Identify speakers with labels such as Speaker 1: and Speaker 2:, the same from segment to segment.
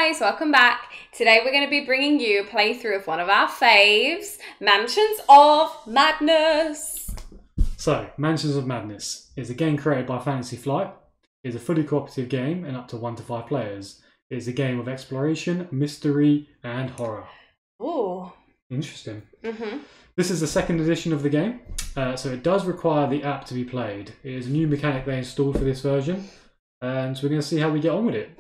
Speaker 1: guys, welcome back. Today we're going to be bringing you a playthrough of one of our faves, Mansions of Madness.
Speaker 2: So, Mansions of Madness is a game created by Fantasy Flight. It is a fully cooperative game and up to 1 to 5 players. It is a game of exploration, mystery and horror.
Speaker 1: Ooh.
Speaker 2: Interesting. This is the second edition of the game, so it does require the app to be played. It is a new mechanic they installed for this version, and so we're going to see how we get on with it.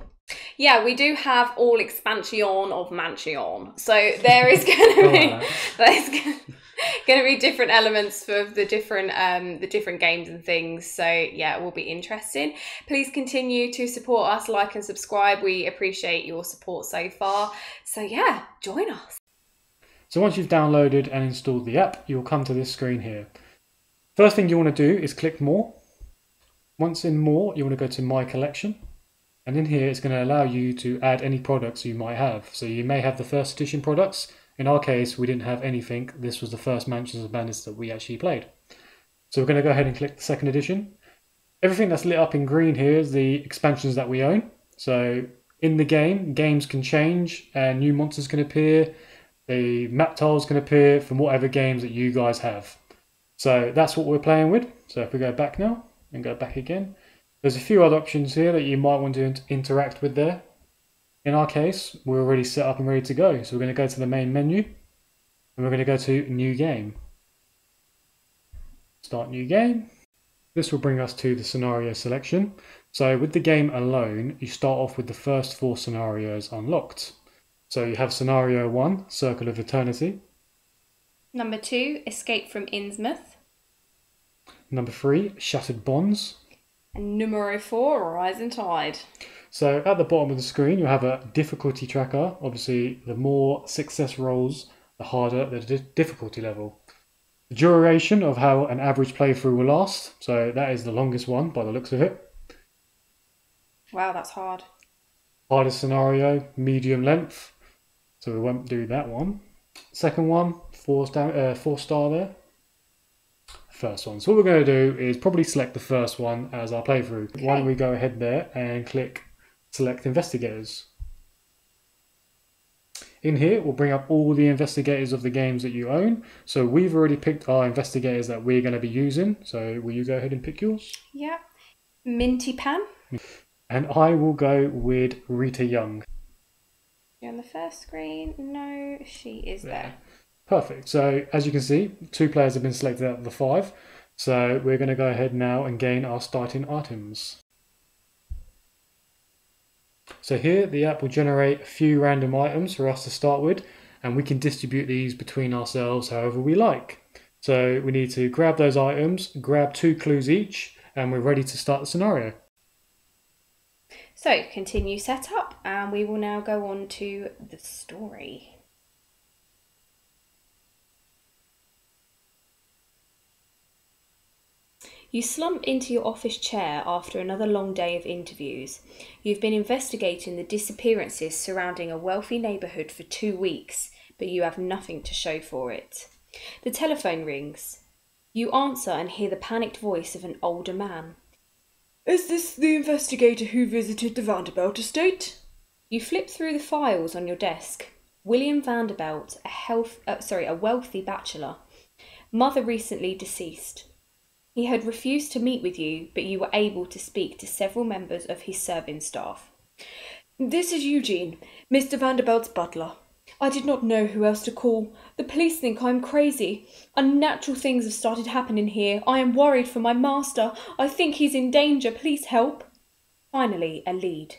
Speaker 1: Yeah, we do have all expansion of Mansion, so there is going to be different elements for the different games and things. So yeah, it will be interesting. Please continue to support us, like and subscribe. We appreciate your support so far. So yeah, join us.
Speaker 2: So once you've downloaded and installed the app, you'll come to this screen here. First thing you want to do is click More. Once in More, you want to go to My Collection. And in here, it's going to allow you to add any products you might have. So you may have the first edition products. In our case, we didn't have anything. This was the first Mansions of Madness that we actually played. So we're going to go ahead and click the second edition. Everything that's lit up in green here is the expansions that we own. So in the game, games can change and new monsters can appear. The map tiles can appear from whatever games that you guys have. So that's what we're playing with. So if we go back now and go back again, there's a few other options here that you might want to interact with there. In our case, we're already set up and ready to go. So we're going to go to the main menu and we're going to go to New Game. Start New Game. This will bring us to the scenario selection. So with the game alone, you start off with the first 4 scenarios unlocked. So you have Scenario 1, Circle of Eternity.
Speaker 1: Number 2, Escape from Innsmouth.
Speaker 2: Number 3, Shattered Bonds.
Speaker 1: And numero 4, Rising Tide.
Speaker 2: So at the bottom of the screen, you'll have a difficulty tracker. Obviously, the more success rolls, the harder the difficulty level. The duration of how an average playthrough will last. So that is the longest one by the looks of it.
Speaker 1: Wow, that's hard.
Speaker 2: Hardest scenario, medium length. So we won't do that one. Second one, 4 star there. First one. So what we're going to do is probably select the first one as our playthrough. Okay. Why don't we go ahead there and click Select Investigators. In here, we'll bring up all the investigators of the games that you own. So we've already picked our investigators that we're going to be using. So will you go ahead and pick yours?
Speaker 1: Yeah. Minty Pan.
Speaker 2: And I will go with Rita Young.
Speaker 1: You're on the first screen. No, she is there.
Speaker 2: Perfect. So as you can see, 2 players have been selected out of the 5. So we're going to go ahead now and gain our starting items. So here the app will generate a few random items for us to start with, and we can distribute these between ourselves however we like. So we need to grab those items, grab 2 clues each, and we're ready to start the scenario.
Speaker 1: So continue setup, and we will now go on to the story. You slump into your office chair after another long day of interviews. You've been investigating the disappearances surrounding a wealthy neighbourhood for 2 weeks, but you have nothing to show for it. The telephone rings. You answer and hear the panicked voice of an older man.
Speaker 3: Is this the investigator who visited the Vanderbilt estate?
Speaker 1: You flip through the files on your desk. William Vanderbilt, a wealthy bachelor. Mother recently deceased. He had refused to meet with you, but you were able to speak to several members of his serving staff.
Speaker 3: This is Eugene, Mr. Vanderbilt's butler. I did not know who else to call. The police think I'm crazy. Unnatural things have started happening here. I am worried for my master. I think he's in danger. Please help.
Speaker 1: Finally, a lead.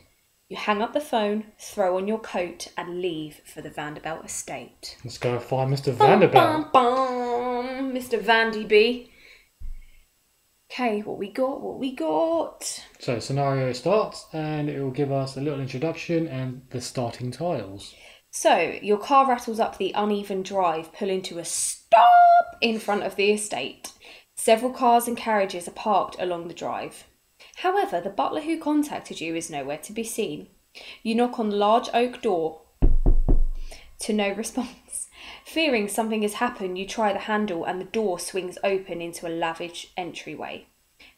Speaker 1: You hang up the phone, throw on your coat, and leave for the Vanderbilt estate.
Speaker 2: Let's go find Mr. Vanderbilt.
Speaker 1: Mr. Vandy B. Okay, what we got?
Speaker 2: So scenario starts and it will give us a little introduction and the starting tiles.
Speaker 1: So your car rattles up the uneven drive, pulling to a stop in front of the estate. Several cars and carriages are parked along the drive. However, the butler who contacted you is nowhere to be seen. You knock on the large oak door. To no response. Fearing something has happened, you try the handle and the door swings open into a lavish entryway.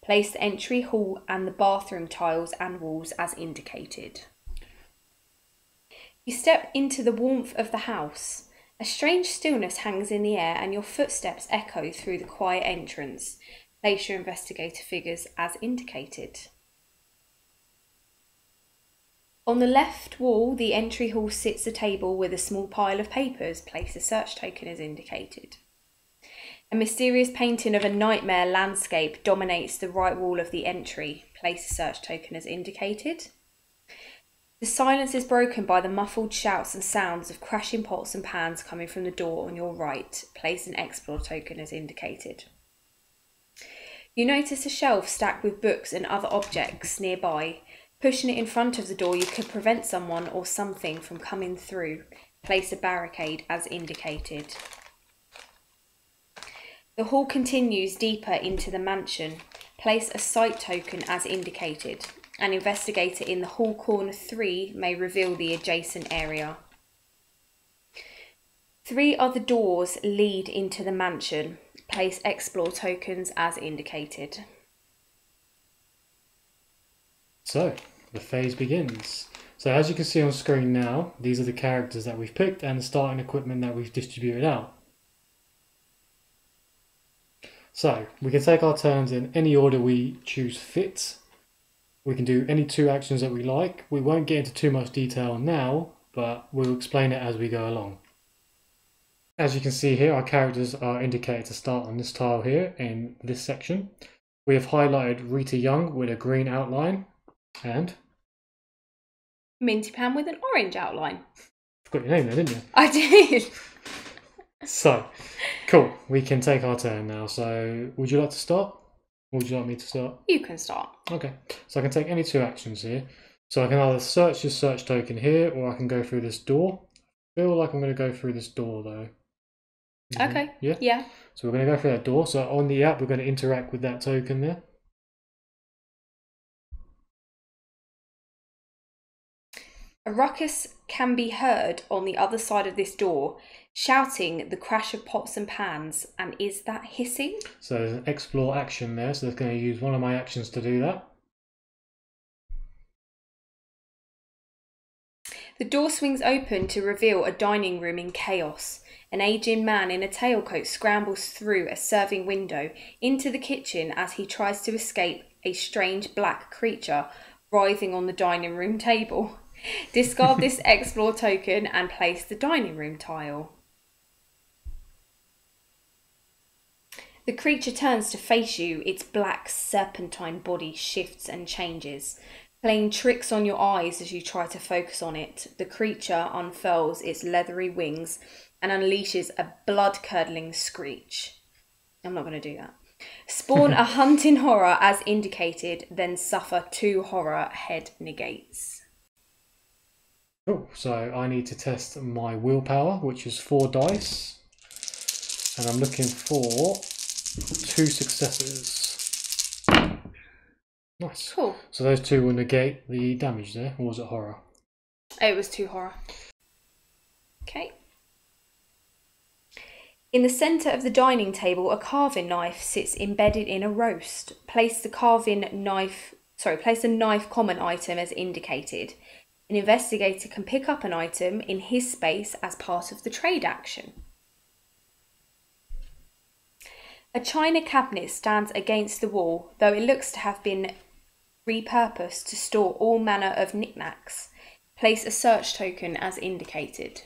Speaker 1: Place the entry hall and the bathroom tiles and walls as indicated. You step into the warmth of the house. A strange stillness hangs in the air and your footsteps echo through the quiet entrance. Place your investigator figures as indicated. On the left wall, the entry hall sits a table with a small pile of papers. Place a search token as indicated. A mysterious painting of a nightmare landscape dominates the right wall of the entry. Place a search token as indicated. The silence is broken by the muffled shouts and sounds of crashing pots and pans coming from the door on your right. Place an explore token as indicated. You notice a shelf stacked with books and other objects nearby. Pushing it in front of the door, you could prevent someone or something from coming through. Place a barricade as indicated. The hall continues deeper into the mansion. Place a sight token as indicated. An investigator in the hall corner 3 may reveal the adjacent area. 3 other doors lead into the mansion. Place explore tokens as indicated.
Speaker 2: So, the phase begins. So as you can see on screen now, these are the characters that we've picked and the starting equipment that we've distributed out. So, we can take our turns in any order we choose fit. We can do any 2 actions that we like. We won't get into too much detail now, but we'll explain it as we go along. As you can see here, our characters are indicated to start on this tile here in this section. We have highlighted Rita Young with a green outline and
Speaker 1: Minty Pan with an orange outline.
Speaker 2: Forgot your name there, didn't you?
Speaker 1: I did.
Speaker 2: So, cool. We can take our turn now. So, would you like to start? Or would you like me to start?
Speaker 1: You can start.
Speaker 2: Okay. So I can take any 2 actions here. So I can either search this search token here, or I can go through this door. I feel like I'm going to go through this door though.
Speaker 1: Okay.
Speaker 2: Yeah?
Speaker 1: Yeah.
Speaker 2: So we're going to go through that door. So on the app, we're going to interact with that token there.
Speaker 1: A ruckus can be heard on the other side of this door, shouting the crash of pots and pans. And is that hissing?
Speaker 2: So there's an explore action there. So it's going to use one of my actions to do that.
Speaker 1: The door swings open to reveal a dining room in chaos. An aging man in a tailcoat scrambles through a serving window into the kitchen as he tries to escape a strange black creature writhing on the dining room table. Discard this explore token and place the dining room tile. The creature turns to face you. Its black serpentine body shifts and changes, playing tricks on your eyes as you try to focus on it. The creature unfurls its leathery wings and unleashes a blood-curdling screech. I'm not going to do that. Spawn a hunting horror as indicated, then suffer 2 horror head negates.
Speaker 2: Cool. So I need to test my willpower, which is 4 dice. And I'm looking for 2 successes. Nice.
Speaker 1: Cool.
Speaker 2: So those 2 will negate the damage there, or was it horror?
Speaker 1: It was 2 horror. Okay. In the centre of the dining table, a carving knife sits embedded in a roast. Place a knife common item as indicated. An investigator can pick up an item in his space as part of the trade action. A china cabinet stands against the wall, though it looks to have been repurposed to store all manner of knickknacks. Place a search token as indicated.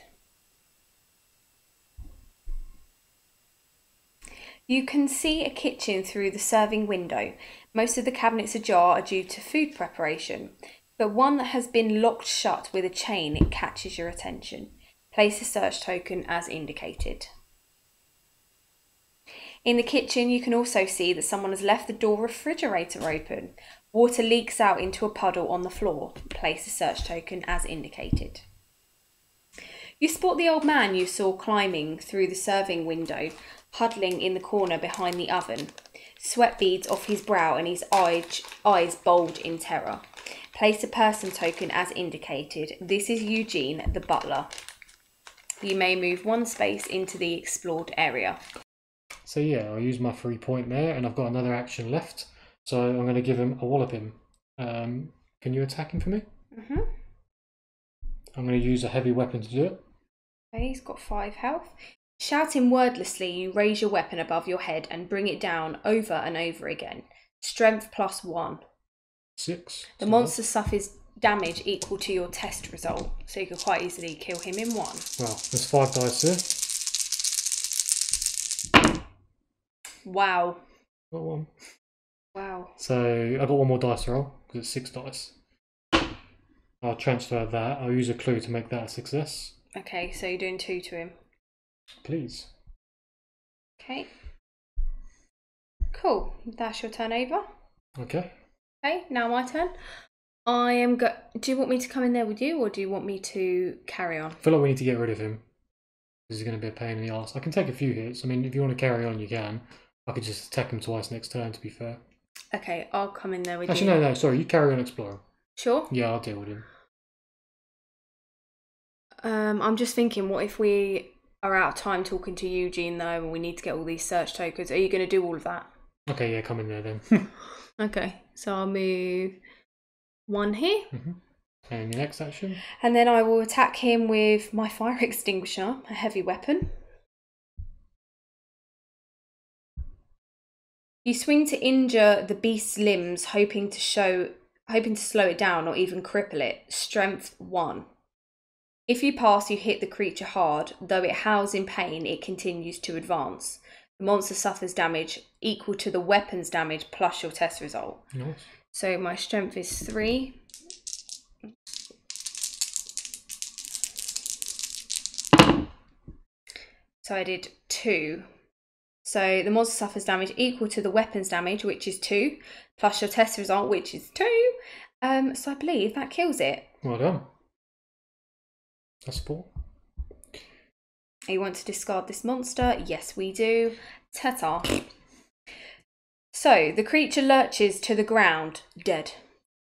Speaker 1: You can see a kitchen through the serving window. Most of the cabinets ajar are due to food preparation, but one that has been locked shut with a chain catches your attention. Place a search token as indicated. In the kitchen, you can also see that someone has left the door refrigerator open. Water leaks out into a puddle on the floor. Place a search token as indicated. You spot the old man you saw climbing through the serving window, huddling in the corner behind the oven. Sweat beads off his brow and his eyes bulge in terror. Place a person token as indicated. This is Eugene, the butler. You may move 1 space into the explored area.
Speaker 2: So yeah, I'll use my 3 point there, and I've got another action left. So I'm going to give him a wallop him. Can you attack him for me? I'm going to use a heavy weapon to do it.
Speaker 1: Okay, he's got 5 health. Shouting wordlessly, you raise your weapon above your head and bring it down over and over again. Strength +1.
Speaker 2: 6.
Speaker 1: The monster suffers damage equal to your test result, so you could quite easily kill him in 1.
Speaker 2: Well, there's 5 dice here.
Speaker 1: Wow.
Speaker 2: Got 1.
Speaker 1: Wow.
Speaker 2: So I got 1 more dice roll because it's 6 dice. I'll transfer that. I'll use a clue to make that a success.
Speaker 1: Okay, so you're doing 2 to him.
Speaker 2: Please.
Speaker 1: Okay. Cool. That's your turn over.
Speaker 2: Okay.
Speaker 1: Okay, now my turn. I am do you want me to come in there with you, or do you want me to carry on?
Speaker 2: I feel like we need to get rid of him. This is going to be a pain in the arse. I can take a few hits. I mean, if you want to carry on, you can. I could just attack him twice next turn, to be fair.
Speaker 1: Okay, I'll come in there with
Speaker 2: Actually,
Speaker 1: you.
Speaker 2: no, sorry. You carry on exploring.
Speaker 1: Sure?
Speaker 2: Yeah, I'll deal with him.
Speaker 1: I'm just thinking, what if we are out of time talking to Eugene, though, and we need to get all these search tokens? Are you going to do all of that?
Speaker 2: Okay, yeah, come in there then.
Speaker 1: Okay, so I'll move 1 here.
Speaker 2: And your next action?
Speaker 1: And then I will attack him with my fire extinguisher, a heavy weapon. You swing to injure the beast's limbs, hoping to slow it down or even cripple it. Strength 1. If you pass, you hit the creature hard. Though it howls in pain, it continues to advance. The monster suffers damage equal to the weapon's damage plus your test result.
Speaker 2: Nice.
Speaker 1: So my strength is 3. So I did 2. So the monster suffers damage equal to the weapon's damage, which is 2, plus your test result, which is 2. So I believe that kills it.
Speaker 2: Well done. That's 4.
Speaker 1: You want to discard this monster? Yes, we do. Ta-ta. So the creature lurches to the ground, dead.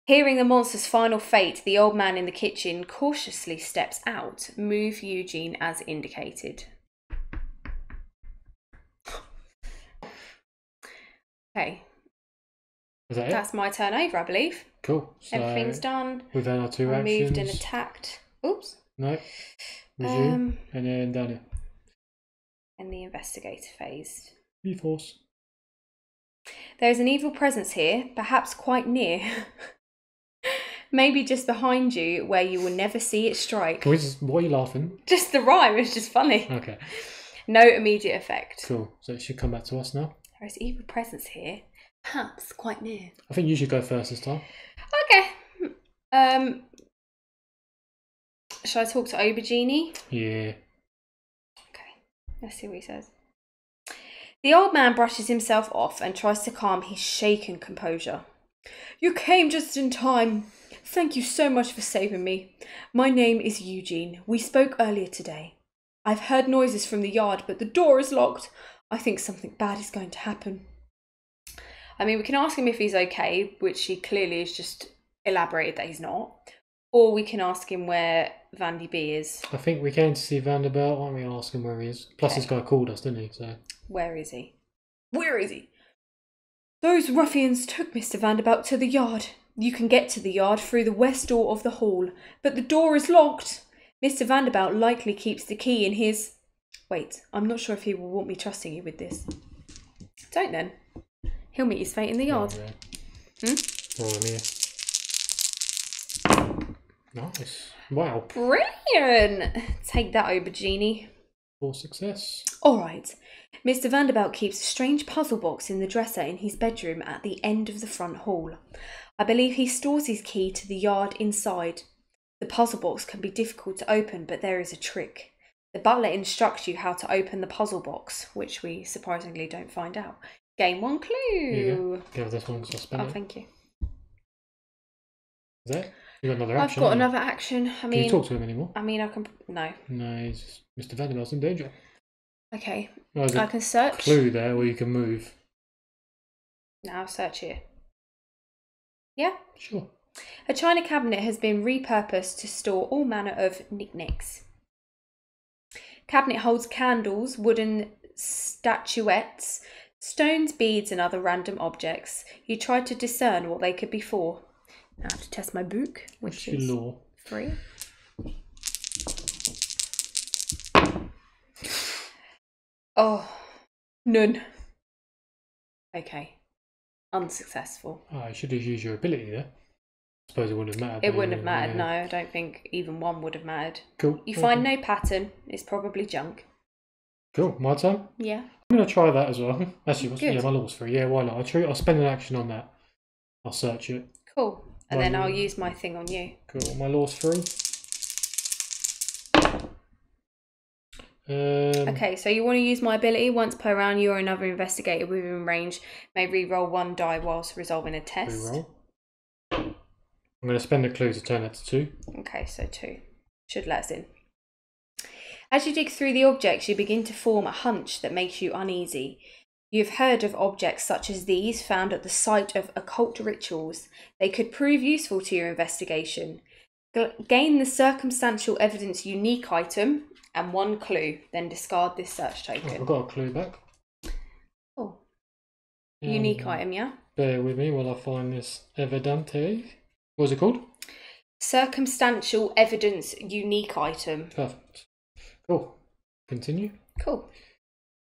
Speaker 1: Hearing the monster's final fate, the old man in the kitchen cautiously steps out. Move Eugene as indicated. Okay.
Speaker 2: Is that it?
Speaker 1: That's my turn over, I believe.
Speaker 2: Cool. So
Speaker 1: Everything's done.
Speaker 2: we've had our 2
Speaker 1: I
Speaker 2: actions.
Speaker 1: moved and attacked. Oops.
Speaker 2: No. Resume. And then down here.
Speaker 1: In the investigator phase.
Speaker 2: Reforce.
Speaker 1: There is an evil presence here, perhaps quite near. Maybe just behind you, where you will never see it strike.
Speaker 2: Can we just, what are you laughing?
Speaker 1: Just the rhyme is just funny.
Speaker 2: Okay.
Speaker 1: No immediate effect.
Speaker 2: Cool. So it should come back to us now.
Speaker 1: There is evil presence here, perhaps quite near.
Speaker 2: I think you should go first this time.
Speaker 1: Okay. Shall I talk to Aubergine?
Speaker 2: Yeah.
Speaker 1: Okay. Let's see what he says. The old man brushes himself off and tries to calm his shaken composure. You came just in time. Thank you so much for saving me. My name is Eugene. We spoke earlier today. I've heard noises from the yard, but the door is locked. I think something bad is going to happen. I mean, we can ask him if he's okay, which he clearly has just elaborated that he's not. Or we can ask him where Vandy B is.
Speaker 2: I think we came to see Vanderbilt. Why don't we ask him where he is? Plus,
Speaker 1: Okay.
Speaker 2: this guy called us, didn't he? So
Speaker 1: Where is he? Where is he? Those ruffians took Mr. Vanderbilt to the yard. You can get to the yard through the west door of the hall, but the door is locked. Mr. Vanderbilt likely keeps the key in his... Wait, I'm not sure if he will want me trusting you with this. Don't then. He'll meet his fate in the yard.
Speaker 2: Oh, I'm here. Nice. Wow.
Speaker 1: Brilliant! Take that, Aubergine.
Speaker 2: 4 success.
Speaker 1: All right. Mr. Vanderbilt keeps a strange puzzle box in the dresser in his bedroom at the end of the front hall. I believe he stores his key to the yard inside. The puzzle box can be difficult to open, but there is a trick. The butler instructs you how to open the puzzle box, which we surprisingly don't find out. Gain 1 clue.
Speaker 2: Here you go. Give this one because I spent it.
Speaker 1: Thank you.
Speaker 2: Is that it? You got another action?
Speaker 1: I've got
Speaker 2: haven't you?
Speaker 1: another action. I
Speaker 2: Can
Speaker 1: mean,
Speaker 2: you talk to him anymore?
Speaker 1: I mean, I can. No.
Speaker 2: No, Mr. Vanderbilt's in danger.
Speaker 1: Okay.
Speaker 2: Oh, there's
Speaker 1: I
Speaker 2: a
Speaker 1: can search.
Speaker 2: clue there where you can move.
Speaker 1: Now search here. Yeah.
Speaker 2: Sure.
Speaker 1: A china cabinet has been repurposed to store all manner of knickknacks. Cabinet holds candles, wooden statuettes, stones, beads, and other random objects. You try to discern what they could be for. Now I have to test my book, which
Speaker 2: What's
Speaker 1: is
Speaker 2: your law?
Speaker 1: 3. Oh, none. Okay. Unsuccessful.
Speaker 2: Oh, you should have used your ability there. I suppose it wouldn't have mattered.
Speaker 1: It wouldn't have mattered,
Speaker 2: yeah.
Speaker 1: no. I don't think even one would have mattered.
Speaker 2: Cool.
Speaker 1: You find no pattern. It's probably junk.
Speaker 2: Cool. My turn?
Speaker 1: Yeah.
Speaker 2: I'm going to try that as well. Actually,
Speaker 1: Good.
Speaker 2: yeah, my law's free. Yeah, why not? I'll spend an action on that. I'll search it.
Speaker 1: Cool. And then I'll use my thing on you.
Speaker 2: Cool. My law's free.
Speaker 1: Okay, so you want to use my ability. Once per round, you or another investigator within range may re-roll 1 die whilst resolving a test.
Speaker 2: Reroll. I'm going to spend a clue to turn that to 2.
Speaker 1: Okay, so 2. Should let us in. As you dig through the objects, you begin to form a hunch that makes you uneasy. You've heard of objects such as these found at the site of occult rituals. They could prove useful to your investigation. Gain the circumstantial evidence unique item and 1 clue, then discard this search token.
Speaker 2: I've got a clue back.
Speaker 1: Oh. Unique item, yeah?
Speaker 2: Bear with me while I find this evidente. What's it called?
Speaker 1: Circumstantial evidence unique item.
Speaker 2: Perfect. Cool. Continue.
Speaker 1: Cool.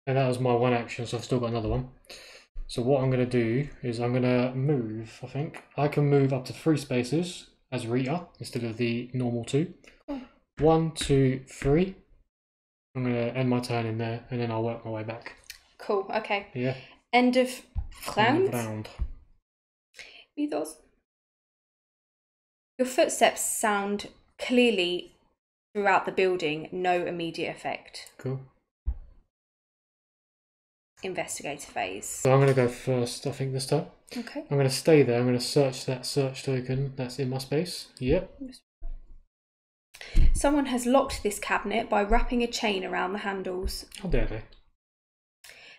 Speaker 2: And that was my 1 action, so I've still got another one. So what I'm going to do is I'm going to move, I think. I can move up to 3 spaces as Rita instead of the normal 2.
Speaker 1: Cool.
Speaker 2: 1, 2, 3. I'm going to end my turn in there and then I'll work my way back.
Speaker 1: Cool, okay.
Speaker 2: Yeah.
Speaker 1: End of round. Those. Your footsteps sound clearly throughout the building, no immediate effect.
Speaker 2: Cool.
Speaker 1: Investigator phase.
Speaker 2: So I'm going to go first, I think, this time.
Speaker 1: Okay.
Speaker 2: I'm going to stay there. I'm going to search that search token that's in my space. Yep.
Speaker 1: Someone has locked this cabinet by wrapping a chain around the handles.
Speaker 2: How dare they?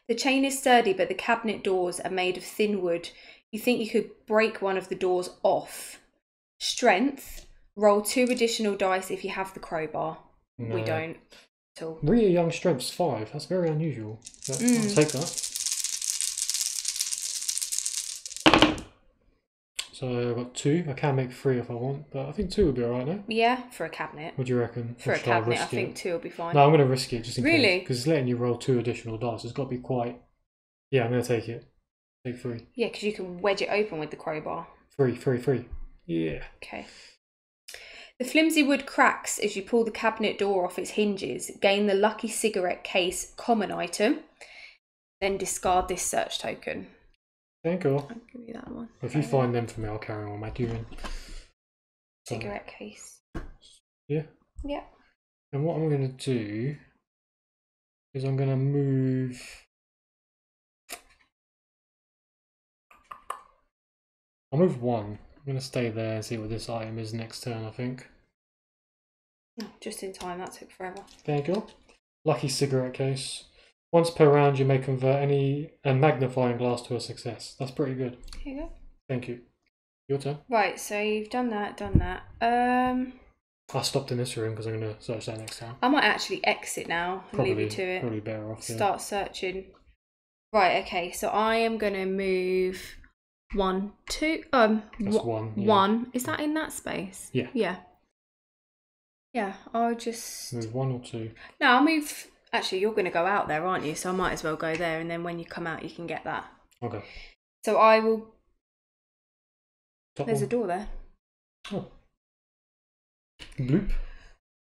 Speaker 1: The chain is sturdy, but the cabinet doors are made of thin wood. You think you could break one of the doors off. Strength. Roll 2 additional dice if you have the crowbar. No. We don't at all.
Speaker 2: Rita Young strength's 5. That's very unusual. But I'll take that. So I've got 2. I can make 3 if I want, but I think 2 would be alright now.
Speaker 1: Yeah, for a cabinet.
Speaker 2: What do you reckon?
Speaker 1: For a cabinet, I think 2 will be fine.
Speaker 2: No, I'm going to risk it just in case.
Speaker 1: Really?
Speaker 2: Because it's letting you roll 2 additional dice. It's got to be quite... Yeah, I'm going to take it. Take 3.
Speaker 1: Yeah, because you can wedge it open with the crowbar.
Speaker 2: 3. Yeah.
Speaker 1: Okay. The flimsy wood cracks as you pull the cabinet door off its hinges. Gain the lucky cigarette case common item. Then discard this search token.
Speaker 2: Thank you.
Speaker 1: I'll give you that one.
Speaker 2: If you find them for me, I'll carry on my doing.
Speaker 1: Cigarette case.
Speaker 2: Yeah.
Speaker 1: Yeah.
Speaker 2: And what I'm going to do is I'm going to move... I'll move 1. I'm going to stay there and see what this item is next turn, I think.
Speaker 1: Oh, just in time, that took forever.
Speaker 2: Thank you. Lucky cigarette case. Once per round, you may convert a magnifying glass to a success. That's pretty good.
Speaker 1: Here you go.
Speaker 2: Thank you. Your turn.
Speaker 1: Right, so you've done that.
Speaker 2: I stopped in this room because I'm going to search that next time.
Speaker 1: I might actually exit now and leave you to it.
Speaker 2: Probably better off.
Speaker 1: Start searching. Right, okay, so I am going to move 1, 2.
Speaker 2: That's 1. Yeah.
Speaker 1: 1. Is that in that space?
Speaker 2: Yeah.
Speaker 1: Yeah. Yeah, I'll just...
Speaker 2: Move 1 or 2?
Speaker 1: No, I'll move... Actually, you're going to go out there, aren't you? So I might as well go there, and then when you come out, you can get that.
Speaker 2: Okay.
Speaker 1: So I will...
Speaker 2: Top
Speaker 1: There's
Speaker 2: one.
Speaker 1: a door there.
Speaker 2: Oh. Bloop.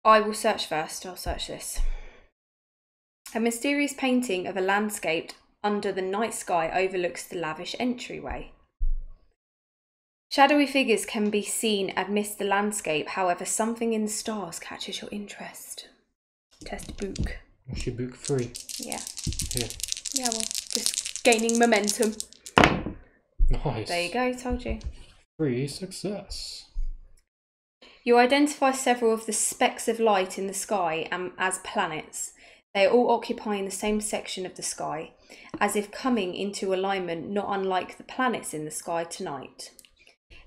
Speaker 1: I will search first. I'll search this. A mysterious painting of a landscape under the night sky overlooks the lavish entryway. Shadowy figures can be seen amidst the landscape, however, something in the stars catches your interest. Test book.
Speaker 2: What's your book? 3.
Speaker 1: Yeah.
Speaker 2: Here.
Speaker 1: Yeah, well, just gaining momentum.
Speaker 2: Nice.
Speaker 1: There you go, told you.
Speaker 2: 3 success.
Speaker 1: You identify several of the specks of light in the sky as planets. They are all occupying the same section of the sky, as if coming into alignment, not unlike the planets in the sky tonight.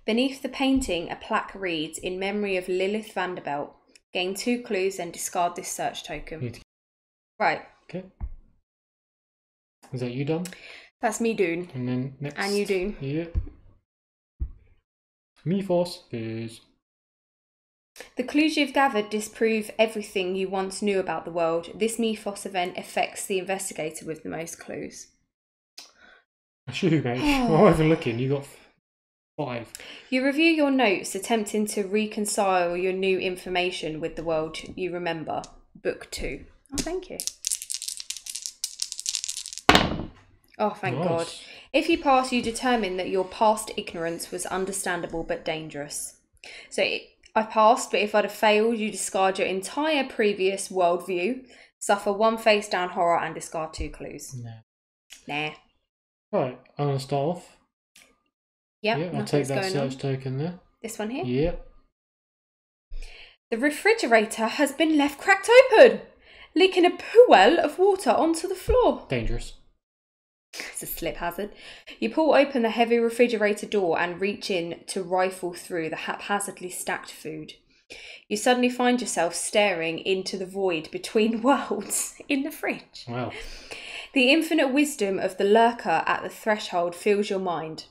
Speaker 1: Beneath the painting, a plaque reads, "In memory of Lilith Vanderbilt." Gain 2 clues and discard this search token. Right.
Speaker 2: Okay. Is that you done?
Speaker 1: That's me doing.
Speaker 2: And then next.
Speaker 1: And you doing.
Speaker 2: Yeah. Me force is
Speaker 1: The clues you've gathered disprove everything you once knew about the world. This mythos event affects the investigator with the most clues.
Speaker 2: Phew, mate. I'm not even looking. You got 5.
Speaker 1: You review your notes, attempting to reconcile your new information with the world you remember. Book 2. Oh, thank you. Oh, thank
Speaker 2: Nice.
Speaker 1: God. If you pass, you determine that your past ignorance was understandable but dangerous. So I passed, but if I'd have failed, you discard your entire previous worldview, suffer 1 face down horror, and discard 2 clues. Nah.
Speaker 2: Right, I'm going to start off.
Speaker 1: Yep,
Speaker 2: Yeah, I'll take that search token there.
Speaker 1: This one here?
Speaker 2: Yep.
Speaker 1: The refrigerator has been left cracked open, leaking a pool of water onto the floor.
Speaker 2: Dangerous.
Speaker 1: It's a slip hazard. You pull open the heavy refrigerator door and reach in to rifle through the haphazardly stacked food. You suddenly find yourself staring into the void between worlds in the fridge.
Speaker 2: Wow.
Speaker 1: The infinite wisdom of the lurker at the threshold fills your mind.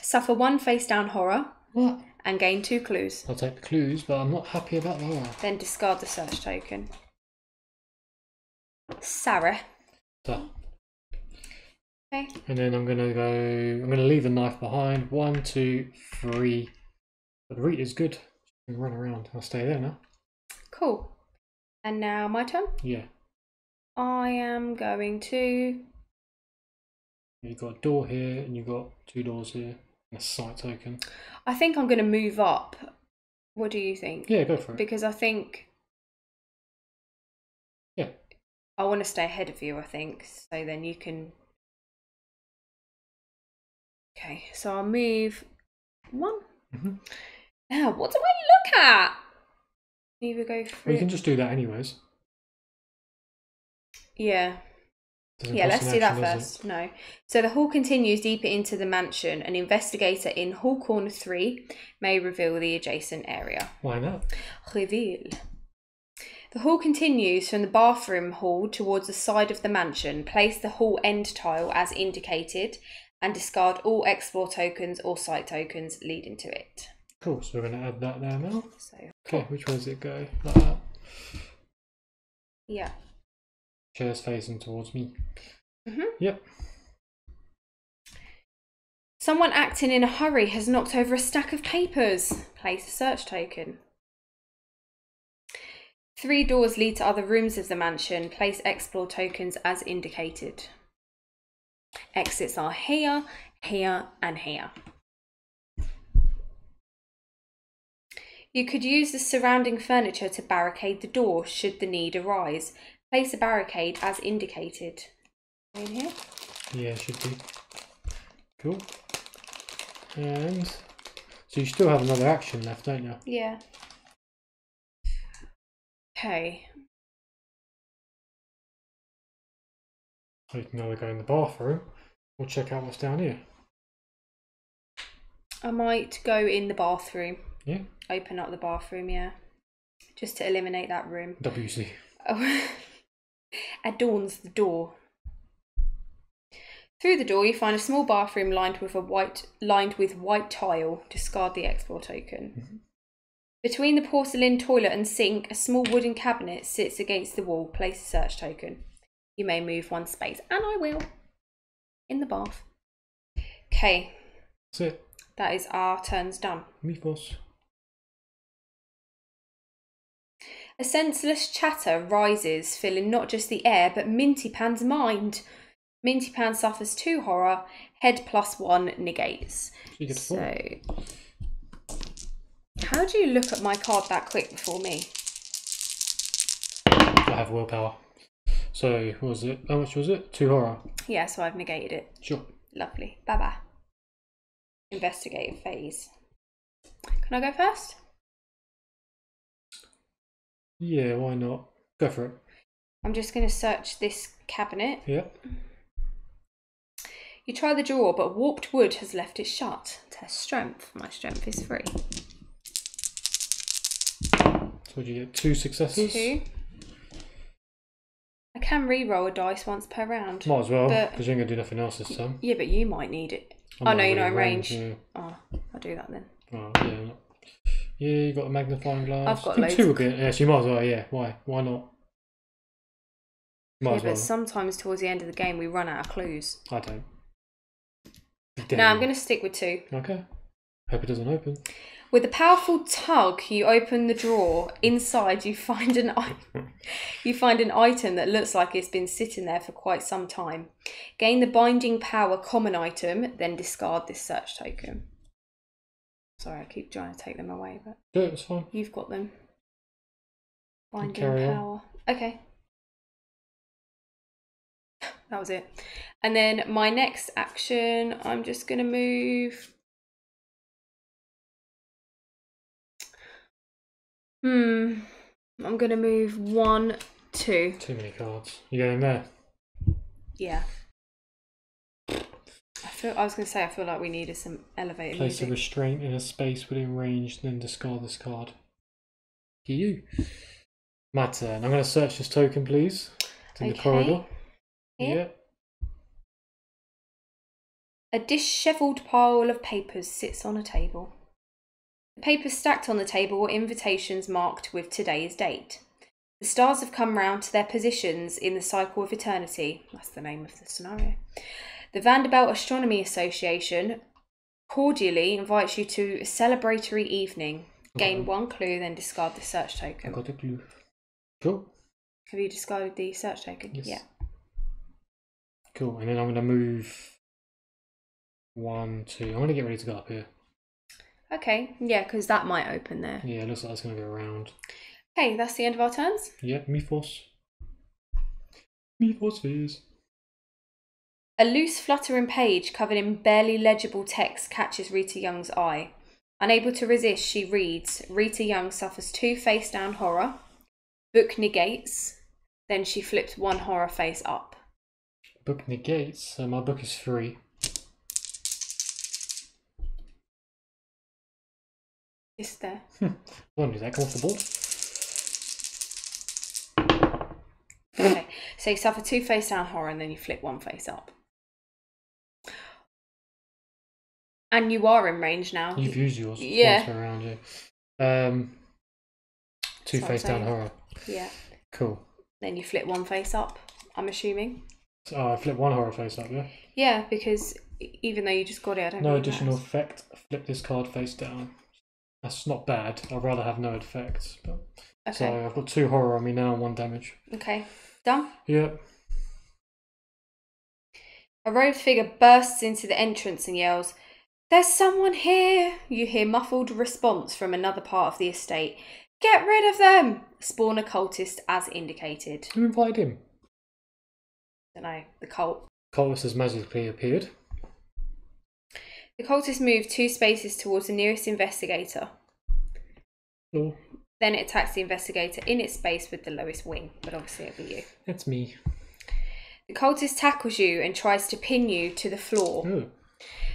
Speaker 1: Suffer 1 face down horror.
Speaker 2: What?
Speaker 1: And gain 2 clues.
Speaker 2: I'll take the clues, but I'm not happy about the horror.
Speaker 1: Then discard the search token. Sarah.
Speaker 2: So.
Speaker 1: Okay.
Speaker 2: And then I'm gonna leave the knife behind. 1, 2, 3. But the route is good. You can run around. I'll stay there now.
Speaker 1: Cool. And now my turn.
Speaker 2: Yeah.
Speaker 1: I am going to...
Speaker 2: You've got a door here, and you've got 2 doors here, and a sight token.
Speaker 1: I think I'm going to move up. What do you think?
Speaker 2: Yeah, go for it.
Speaker 1: Because I think...
Speaker 2: Yeah.
Speaker 1: I want to stay ahead of you, I think. So then you can... Okay, so I'll move 1.
Speaker 2: Mm-hmm.
Speaker 1: Now, what do I look at? Either go through...
Speaker 2: Well, you can just do that anyways.
Speaker 1: Yeah. Yeah, let's do that first. No. So the hall continues deeper into the mansion. An investigator in hall corner 3 may reveal the adjacent area.
Speaker 2: Why not?
Speaker 1: Reveal. The hall continues from the bathroom hall towards the side of the mansion. Place the hall end tile as indicated and discard all explore tokens or site tokens leading to it.
Speaker 2: Cool, so we're going to add that there now.
Speaker 1: So,
Speaker 2: Okay, which way does it go? Like that?
Speaker 1: Yeah.
Speaker 2: Chair's facing towards me.
Speaker 1: Mm-hmm.
Speaker 2: Yep.
Speaker 1: Someone acting in a hurry has knocked over a stack of papers. Place a search token. 3 doors lead to other rooms of the mansion. Place explore tokens as indicated. Exits are here, here, and here. You could use the surrounding furniture to barricade the door should the need arise. Place a barricade as indicated. In here?
Speaker 2: Yeah, should be. Cool. And so you still have another action left, don't you?
Speaker 1: Yeah. Okay.
Speaker 2: So you can either go in the bathroom or check out what's down here.
Speaker 1: I might go in the bathroom.
Speaker 2: Yeah.
Speaker 1: Open up the bathroom, yeah. Just to eliminate that room.
Speaker 2: WC.
Speaker 1: Oh. Adorns the door. Through the door, you find a small bathroom lined with white tile. Discard the explore token.
Speaker 2: Mm-hmm.
Speaker 1: Between the porcelain toilet and sink, a small wooden cabinet sits against the wall. Place a search token. You may move 1 space, and I will. In the bath. Okay.
Speaker 2: That's it.
Speaker 1: That is our turns done.
Speaker 2: Mythos.
Speaker 1: A senseless chatter rises, filling not just the air, but Minty Pan's mind. Minty Pan suffers 2 horror, head +1 negates.
Speaker 2: So you get 4.
Speaker 1: So, how do you look at my card that quick before me?
Speaker 2: I have willpower. So, what was it? How much was it? 2 horror.
Speaker 1: Yeah, so I've negated it.
Speaker 2: Sure.
Speaker 1: Lovely. Bye-bye. Investigative phase. Can I go first?
Speaker 2: Yeah, why not? Go for it.
Speaker 1: I'm just going to search this cabinet.
Speaker 2: Yep.
Speaker 1: You try the drawer, but warped wood has left it shut. Test strength. My strength is 3.
Speaker 2: So would you get 2 successes?
Speaker 1: 2. I can re-roll a dice once per round.
Speaker 2: Might as well,
Speaker 1: but-
Speaker 2: because you ain't going to do nothing else this time.
Speaker 1: Yeah, but you might need it.
Speaker 2: I'm
Speaker 1: Oh,
Speaker 2: not
Speaker 1: no, you're not
Speaker 2: really
Speaker 1: in range.
Speaker 2: Yeah.
Speaker 1: Oh, I'll do that then.
Speaker 2: Oh, yeah. Yeah, you got a magnifying glass.
Speaker 1: I've got
Speaker 2: I think
Speaker 1: loads.
Speaker 2: 2 would be. Yes, you might as well. Yeah, why? Why not? Might
Speaker 1: Yeah,
Speaker 2: as well.
Speaker 1: but sometimes towards the end of the game we run out of clues.
Speaker 2: I don't.
Speaker 1: No, I'm going to stick with 2.
Speaker 2: Okay. Hope it doesn't open.
Speaker 1: With a powerful tug, you open the drawer. Inside, you find an item that looks like it's been sitting there for quite some time. Gain the binding power common item, then discard this search token. Sorry, I keep trying to take them away, but
Speaker 2: Yeah, it's fine.
Speaker 1: you've got them. Binding
Speaker 2: Carry on.
Speaker 1: power. Okay. That was it. And then my next action, I'm just going to move. I'm going to move 1, 2.
Speaker 2: Too many cards. You going there?
Speaker 1: Yeah. I was going to say, I feel like we needed some elevator
Speaker 2: Place
Speaker 1: music.
Speaker 2: a restraint in a space within range, then discard this card. You. My turn. I'm going to search this token, please. It's in the corridor.
Speaker 1: Here.
Speaker 2: Yeah.
Speaker 1: A dishevelled pile of papers sits on a table. The papers stacked on the table were invitations marked with today's date. The stars have come round to their positions in the cycle of eternity. That's the name of the scenario. The Vanderbilt Astronomy Association cordially invites you to a celebratory evening. Gain 1 clue, then discard the search token.
Speaker 2: I got a clue. Cool.
Speaker 1: Have you discarded the search token?
Speaker 2: Yes.
Speaker 1: Yeah.
Speaker 2: Cool. And then I'm going to move 1, 2. I'm going to get ready to go up here.
Speaker 1: Okay, yeah, because that might open there.
Speaker 2: Yeah, it looks like it's going to go around.
Speaker 1: Okay, that's the end of our turns.
Speaker 2: Yeah, me force. Me force spheres.
Speaker 1: A loose fluttering page covered in barely legible text catches Rita Young's eye. Unable to resist, she reads, Rita Young suffers 2 face down horror. Book negates. Then she flips 1 horror face up.
Speaker 2: Book negates, so my book is free.
Speaker 1: It's there.
Speaker 2: Won't do that, come off the board.
Speaker 1: Okay, so you suffer 2 face down horror and then you flip 1 face up. And you are in range now.
Speaker 2: You've used yours.
Speaker 1: Yeah.
Speaker 2: Around you. 2
Speaker 1: That's
Speaker 2: face
Speaker 1: what I'm
Speaker 2: down
Speaker 1: saying.
Speaker 2: horror.
Speaker 1: Yeah.
Speaker 2: Cool.
Speaker 1: Then you flip 1 face up, I'm assuming.
Speaker 2: So, I flip 1 horror face up, yeah?
Speaker 1: Yeah, because even though you just got it, I don't
Speaker 2: No
Speaker 1: really
Speaker 2: additional
Speaker 1: matters.
Speaker 2: effect. Flip this card face down. That's not bad. I'd rather have no effects. But...
Speaker 1: Okay.
Speaker 2: So I've got 2 horror on me now and 1 damage.
Speaker 1: Okay. Done?
Speaker 2: Yeah.
Speaker 1: A robed figure bursts into the entrance and yells, There's someone here! You hear muffled response from another part of the estate. Get rid of them! Spawn a cultist as indicated.
Speaker 2: Who invited him?
Speaker 1: Don't know, the cult.
Speaker 2: Cultist has magically appeared.
Speaker 1: The cultist moved 2 spaces towards the nearest investigator.
Speaker 2: Oh,
Speaker 1: Then it attacks the investigator in its space with the lowest wing, but obviously it'll be you.
Speaker 2: that's me.
Speaker 1: The cultist tackles you and tries to pin you to the floor.
Speaker 2: Oh.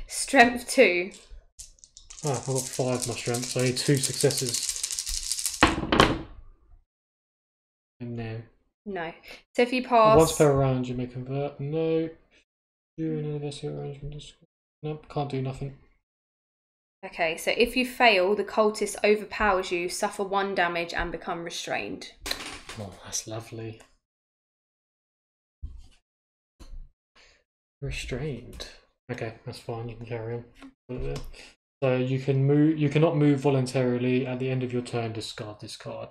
Speaker 1: Strength 2.
Speaker 2: Ah, I've got 5 my strength, so I need 2 successes. And no.
Speaker 1: No. So if you pass...
Speaker 2: Once per round you may convert. No. Do an anniversary arrangement. Nope, can't do nothing.
Speaker 1: Okay, so if you fail, the cultist overpowers you, suffer 1 damage and become restrained.
Speaker 2: Oh, that's lovely. Restrained. Okay, that's fine, you can carry on. Put it there. So you can move. You cannot move voluntarily. At the end of your turn, discard this card.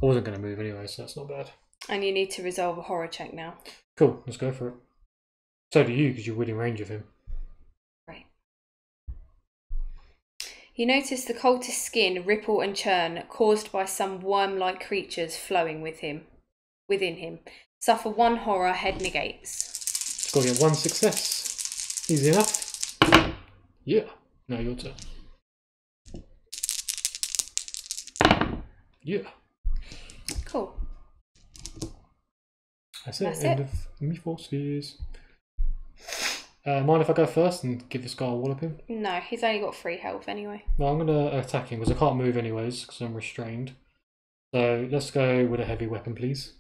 Speaker 2: I wasn't going to move anyway, so that's not bad.
Speaker 1: And you need to resolve a horror check now.
Speaker 2: Cool, let's go for it. So do you, because you're within range of him.
Speaker 1: Right. You notice the cultist's skin ripple and churn, caused by some worm-like creatures flowing within him. Suffer 1 horror, head negates.
Speaker 2: Just got to get 1 success. Easy enough. Yeah. Now your turn. Yeah.
Speaker 1: Cool.
Speaker 2: That's it.
Speaker 1: That's
Speaker 2: End
Speaker 1: it.
Speaker 2: of me 4 spheres. Mind if I go first and give this guy a walloping?
Speaker 1: No, he's only got 3 health anyway.
Speaker 2: Well, I'm going to attack him because I can't move anyways because I'm restrained. So let's go with a heavy weapon, please.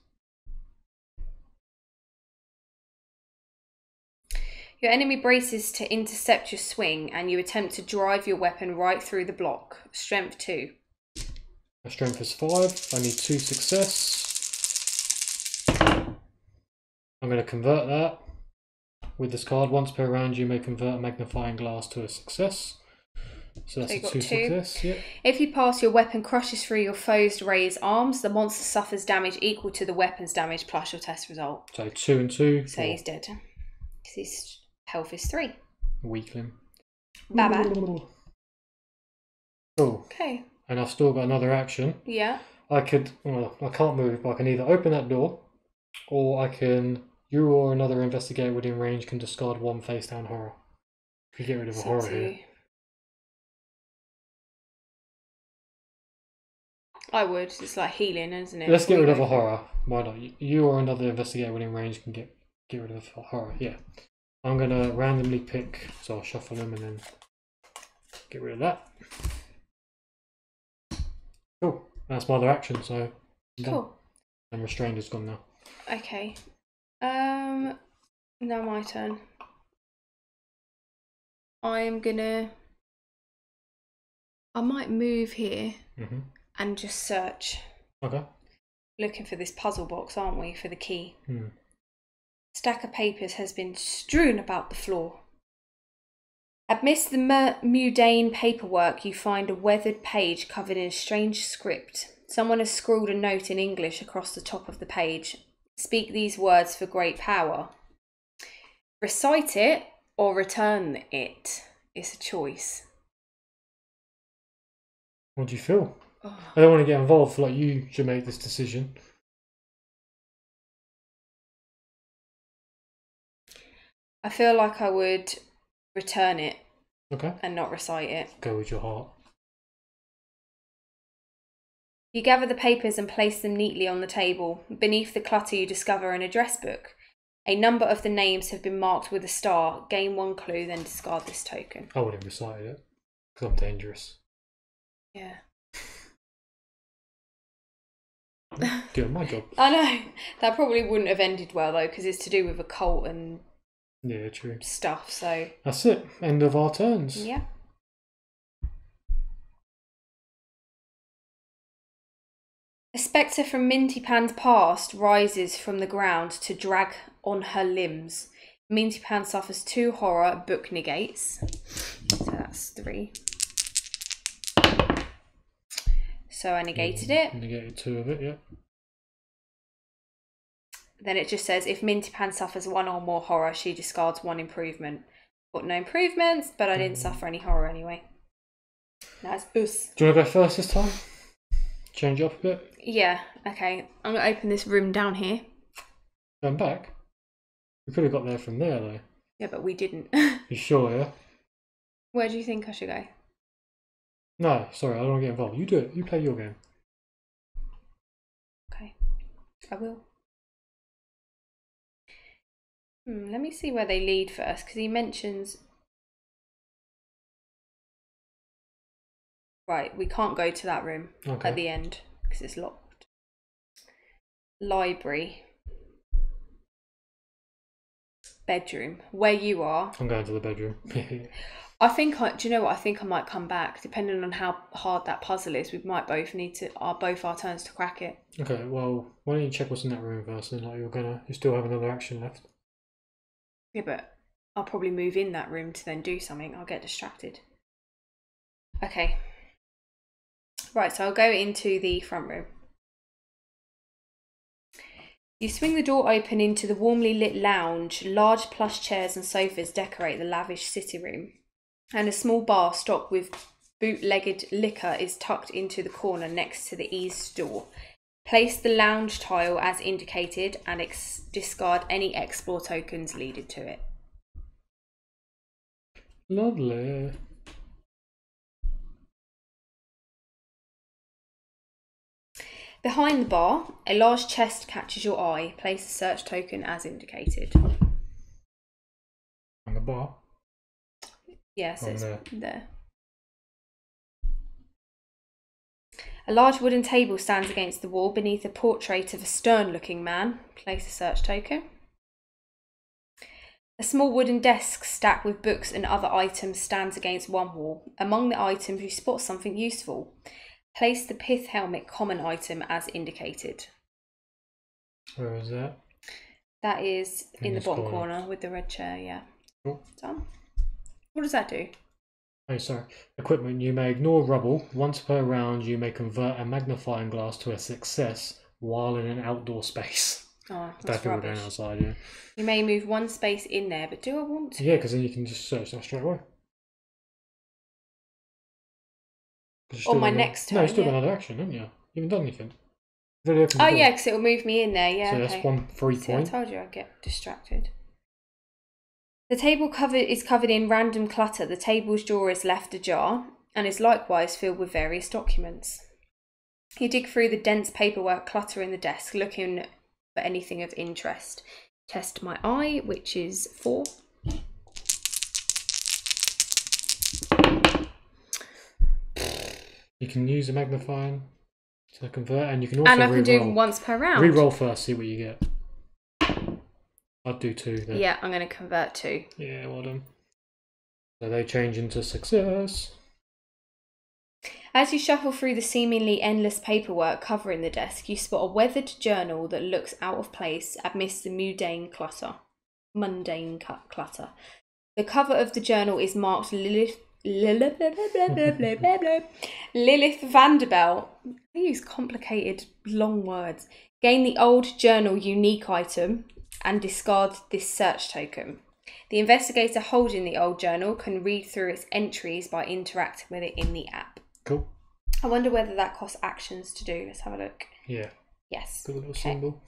Speaker 1: Your enemy braces to intercept your swing and you attempt to drive your weapon right through the block. Strength 2.
Speaker 2: My strength is 5. I need 2 success. I'm going to convert that with this card. Once per round, you may convert a magnifying glass to a success. So that's a 2 success. Yep.
Speaker 1: If you pass, your weapon crushes through your foe's raised arms. The monster suffers damage equal to the weapon's damage plus your test result.
Speaker 2: So 2 and 2.
Speaker 1: So 4. He's dead. His health is 3.
Speaker 2: Weakling.
Speaker 1: Bye-bye.
Speaker 2: Cool.
Speaker 1: Okay.
Speaker 2: And I've still got another action.
Speaker 1: Yeah.
Speaker 2: I could, well, I can't move, but I can either open that door, or I can, you or another investigator within range can discard 1 face down horror. You get rid of a horror here.
Speaker 1: I would. It's like healing, isn't it?
Speaker 2: Let's get rid of a horror. Why not? You or another investigator within range can get rid of a horror. Yeah. I'm going to randomly pick, so I'll shuffle them and then get rid of that. Cool. That's my other action, so
Speaker 1: cool.
Speaker 2: And restrained is gone now.
Speaker 1: Okay. Now my turn. I might move here and just search.
Speaker 2: Okay.
Speaker 1: Looking for this puzzle box, aren't we, for the key?
Speaker 2: Hmm.
Speaker 1: Stack of papers has been strewn about the floor. Amidst the mundane paperwork, you find a weathered page covered in a strange script. Someone has scrawled a note in English across the top of the page. Speak these words for great power. Recite it or return it. It's a choice.
Speaker 2: What do you feel? Oh. I don't want to get involved. Like, you should make this decision.
Speaker 1: I feel like I would return it.
Speaker 2: Okay.
Speaker 1: And not recite it.
Speaker 2: Go with your heart.
Speaker 1: You gather the papers and place them neatly on the table. Beneath the clutter you discover an address book. A number of the names have been marked with a star. Gain 1 clue, then discard this token.
Speaker 2: I would have recited it, because I'm dangerous.
Speaker 1: Yeah.
Speaker 2: Doing my job.
Speaker 1: I know. That probably wouldn't have ended well, though, because it's to do with a cult and
Speaker 2: yeah, true
Speaker 1: stuff, so...
Speaker 2: That's it. End of our turns.
Speaker 1: Yeah. A spectre from Minty Pan's past rises from the ground to drag on her limbs. Minty Pan suffers 2 horror, book negates. So that's 3. So I negated it.
Speaker 2: Negated 2 of it, yeah.
Speaker 1: Then it just says, if Minty Pan suffers 1 or more horror, she discards 1 improvement. Got no improvements, but I didn't suffer any horror anyway. Now it's us.
Speaker 2: Do you want to go first this time? Change up a bit?
Speaker 1: Yeah, okay. I'm going to open this room down here.
Speaker 2: Going back? We could have got there from there, though.
Speaker 1: Yeah, but we didn't.
Speaker 2: You sure, yeah?
Speaker 1: Where do you think I should go?
Speaker 2: No, sorry, I don't want to get involved. You do it. You play your game.
Speaker 1: Okay, I will. Let me see where they lead first, because he mentions... Right, we can't go to that room at the end, because it's locked. Library. Bedroom. Where you are.
Speaker 2: I'm going to the bedroom.
Speaker 1: I think, do you know what? I think I might come back, depending on how hard that puzzle is. We might both need to, both our turns to crack it.
Speaker 2: Okay, well, why don't you check what's in that room first, and like you still have another action left.
Speaker 1: Yeah, but I'll probably move in that room to then do something. I'll get distracted. Okay. Right, so I'll go into the front room. You swing the door open into the warmly lit lounge. Large plush chairs and sofas decorate the lavish sitting room. And a small bar stocked with bootlegged liquor is tucked into the corner next to the ease door. Place the lounge tile as indicated and discard any explore tokens leaded to it.
Speaker 2: Lovely.
Speaker 1: Behind the bar, a large chest catches your eye. Place a search token as indicated.
Speaker 2: On the bar?
Speaker 1: Yes, it's
Speaker 2: there.
Speaker 1: There. A large wooden table stands against the wall beneath a portrait of a stern-looking man. Place a search token. A small wooden desk stacked with books and other items stands against one wall. Among the items, you spot something useful. Place the pith helmet common item as indicated.
Speaker 2: Where is that?
Speaker 1: That is in the
Speaker 2: this
Speaker 1: bottom corner with the red chair, yeah.
Speaker 2: Cool.
Speaker 1: Done. What does that do?
Speaker 2: Oh, sorry. Equipment. You may ignore rubble. Once per round, you may convert a magnifying glass to a success while in an outdoor space.
Speaker 1: Oh,
Speaker 2: That's
Speaker 1: that's
Speaker 2: people
Speaker 1: rubbish.
Speaker 2: going outside, yeah.
Speaker 1: You may move one space in there, but do I want to?
Speaker 2: Yeah, because then you can just search that straight away.
Speaker 1: On my next turn,
Speaker 2: No, you still got
Speaker 1: yeah.
Speaker 2: another action, haven't you? You haven't done anything. Really open the
Speaker 1: Oh
Speaker 2: door.
Speaker 1: yeah, because it'll move me in there, yeah.
Speaker 2: So
Speaker 1: okay.
Speaker 2: that's 1 free
Speaker 1: See,
Speaker 2: point.
Speaker 1: I told you I'd get distracted. The table is covered in random clutter. The table's drawer is left ajar and is likewise filled with various documents. You dig through the dense paperwork clutter in the desk, looking for anything of interest. Test my eye, which is 4.
Speaker 2: You can use a magnifying to convert, and you can also
Speaker 1: And I can do
Speaker 2: re-roll.
Speaker 1: once per round.
Speaker 2: Re-roll first, see what you get. I'd do 2 then.
Speaker 1: Yeah, I'm going to convert 2.
Speaker 2: Yeah, well done. So they change into success.
Speaker 1: As you shuffle through the seemingly endless paperwork covering the desk, you spot a weathered journal that looks out of place amidst the mundane clutter. The cover of the journal is marked Lilith Vanderbilt. I use complicated long words. Gain the old journal unique item and discard this search token. The investigator holding the old journal can read through its entries by interacting with it in the app.
Speaker 2: Cool.
Speaker 1: I wonder whether that costs actions to do. Let's have a look.
Speaker 2: Yeah.
Speaker 1: Yes.
Speaker 2: Got a little symbol.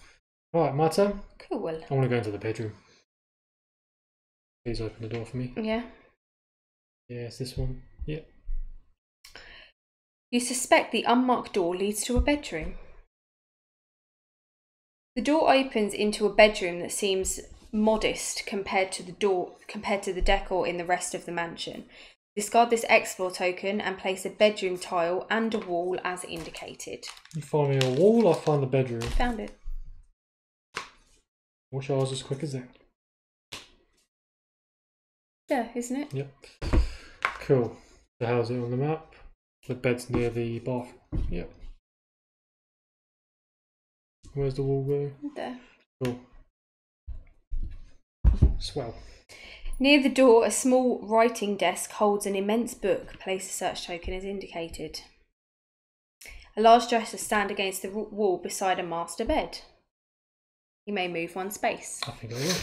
Speaker 2: Right, my turn.
Speaker 1: Cool.
Speaker 2: I want to go into the bedroom. Please open the door for me.
Speaker 1: Yeah.
Speaker 2: Yeah, it's this one. Yeah.
Speaker 1: You suspect the unmarked door leads to a bedroom. The door opens into a bedroom that seems modest compared to the decor in the rest of the mansion. Discard this explore token and place a bedroom tile and a wall as indicated.
Speaker 2: You find me a wall, I find the bedroom.
Speaker 1: Found it.
Speaker 2: Wish I was as quick as that.
Speaker 1: Yeah, isn't it?
Speaker 2: Yep. Cool. So how's it on the map? The bed's near the bathroom. Yep. Where's the wall go?
Speaker 1: There.
Speaker 2: Cool. Swell.
Speaker 1: Near the door, a small writing desk holds an immense book. Place a search token as indicated. A large dresser stands against the wall beside a master bed. You may move one space.
Speaker 2: I think I will.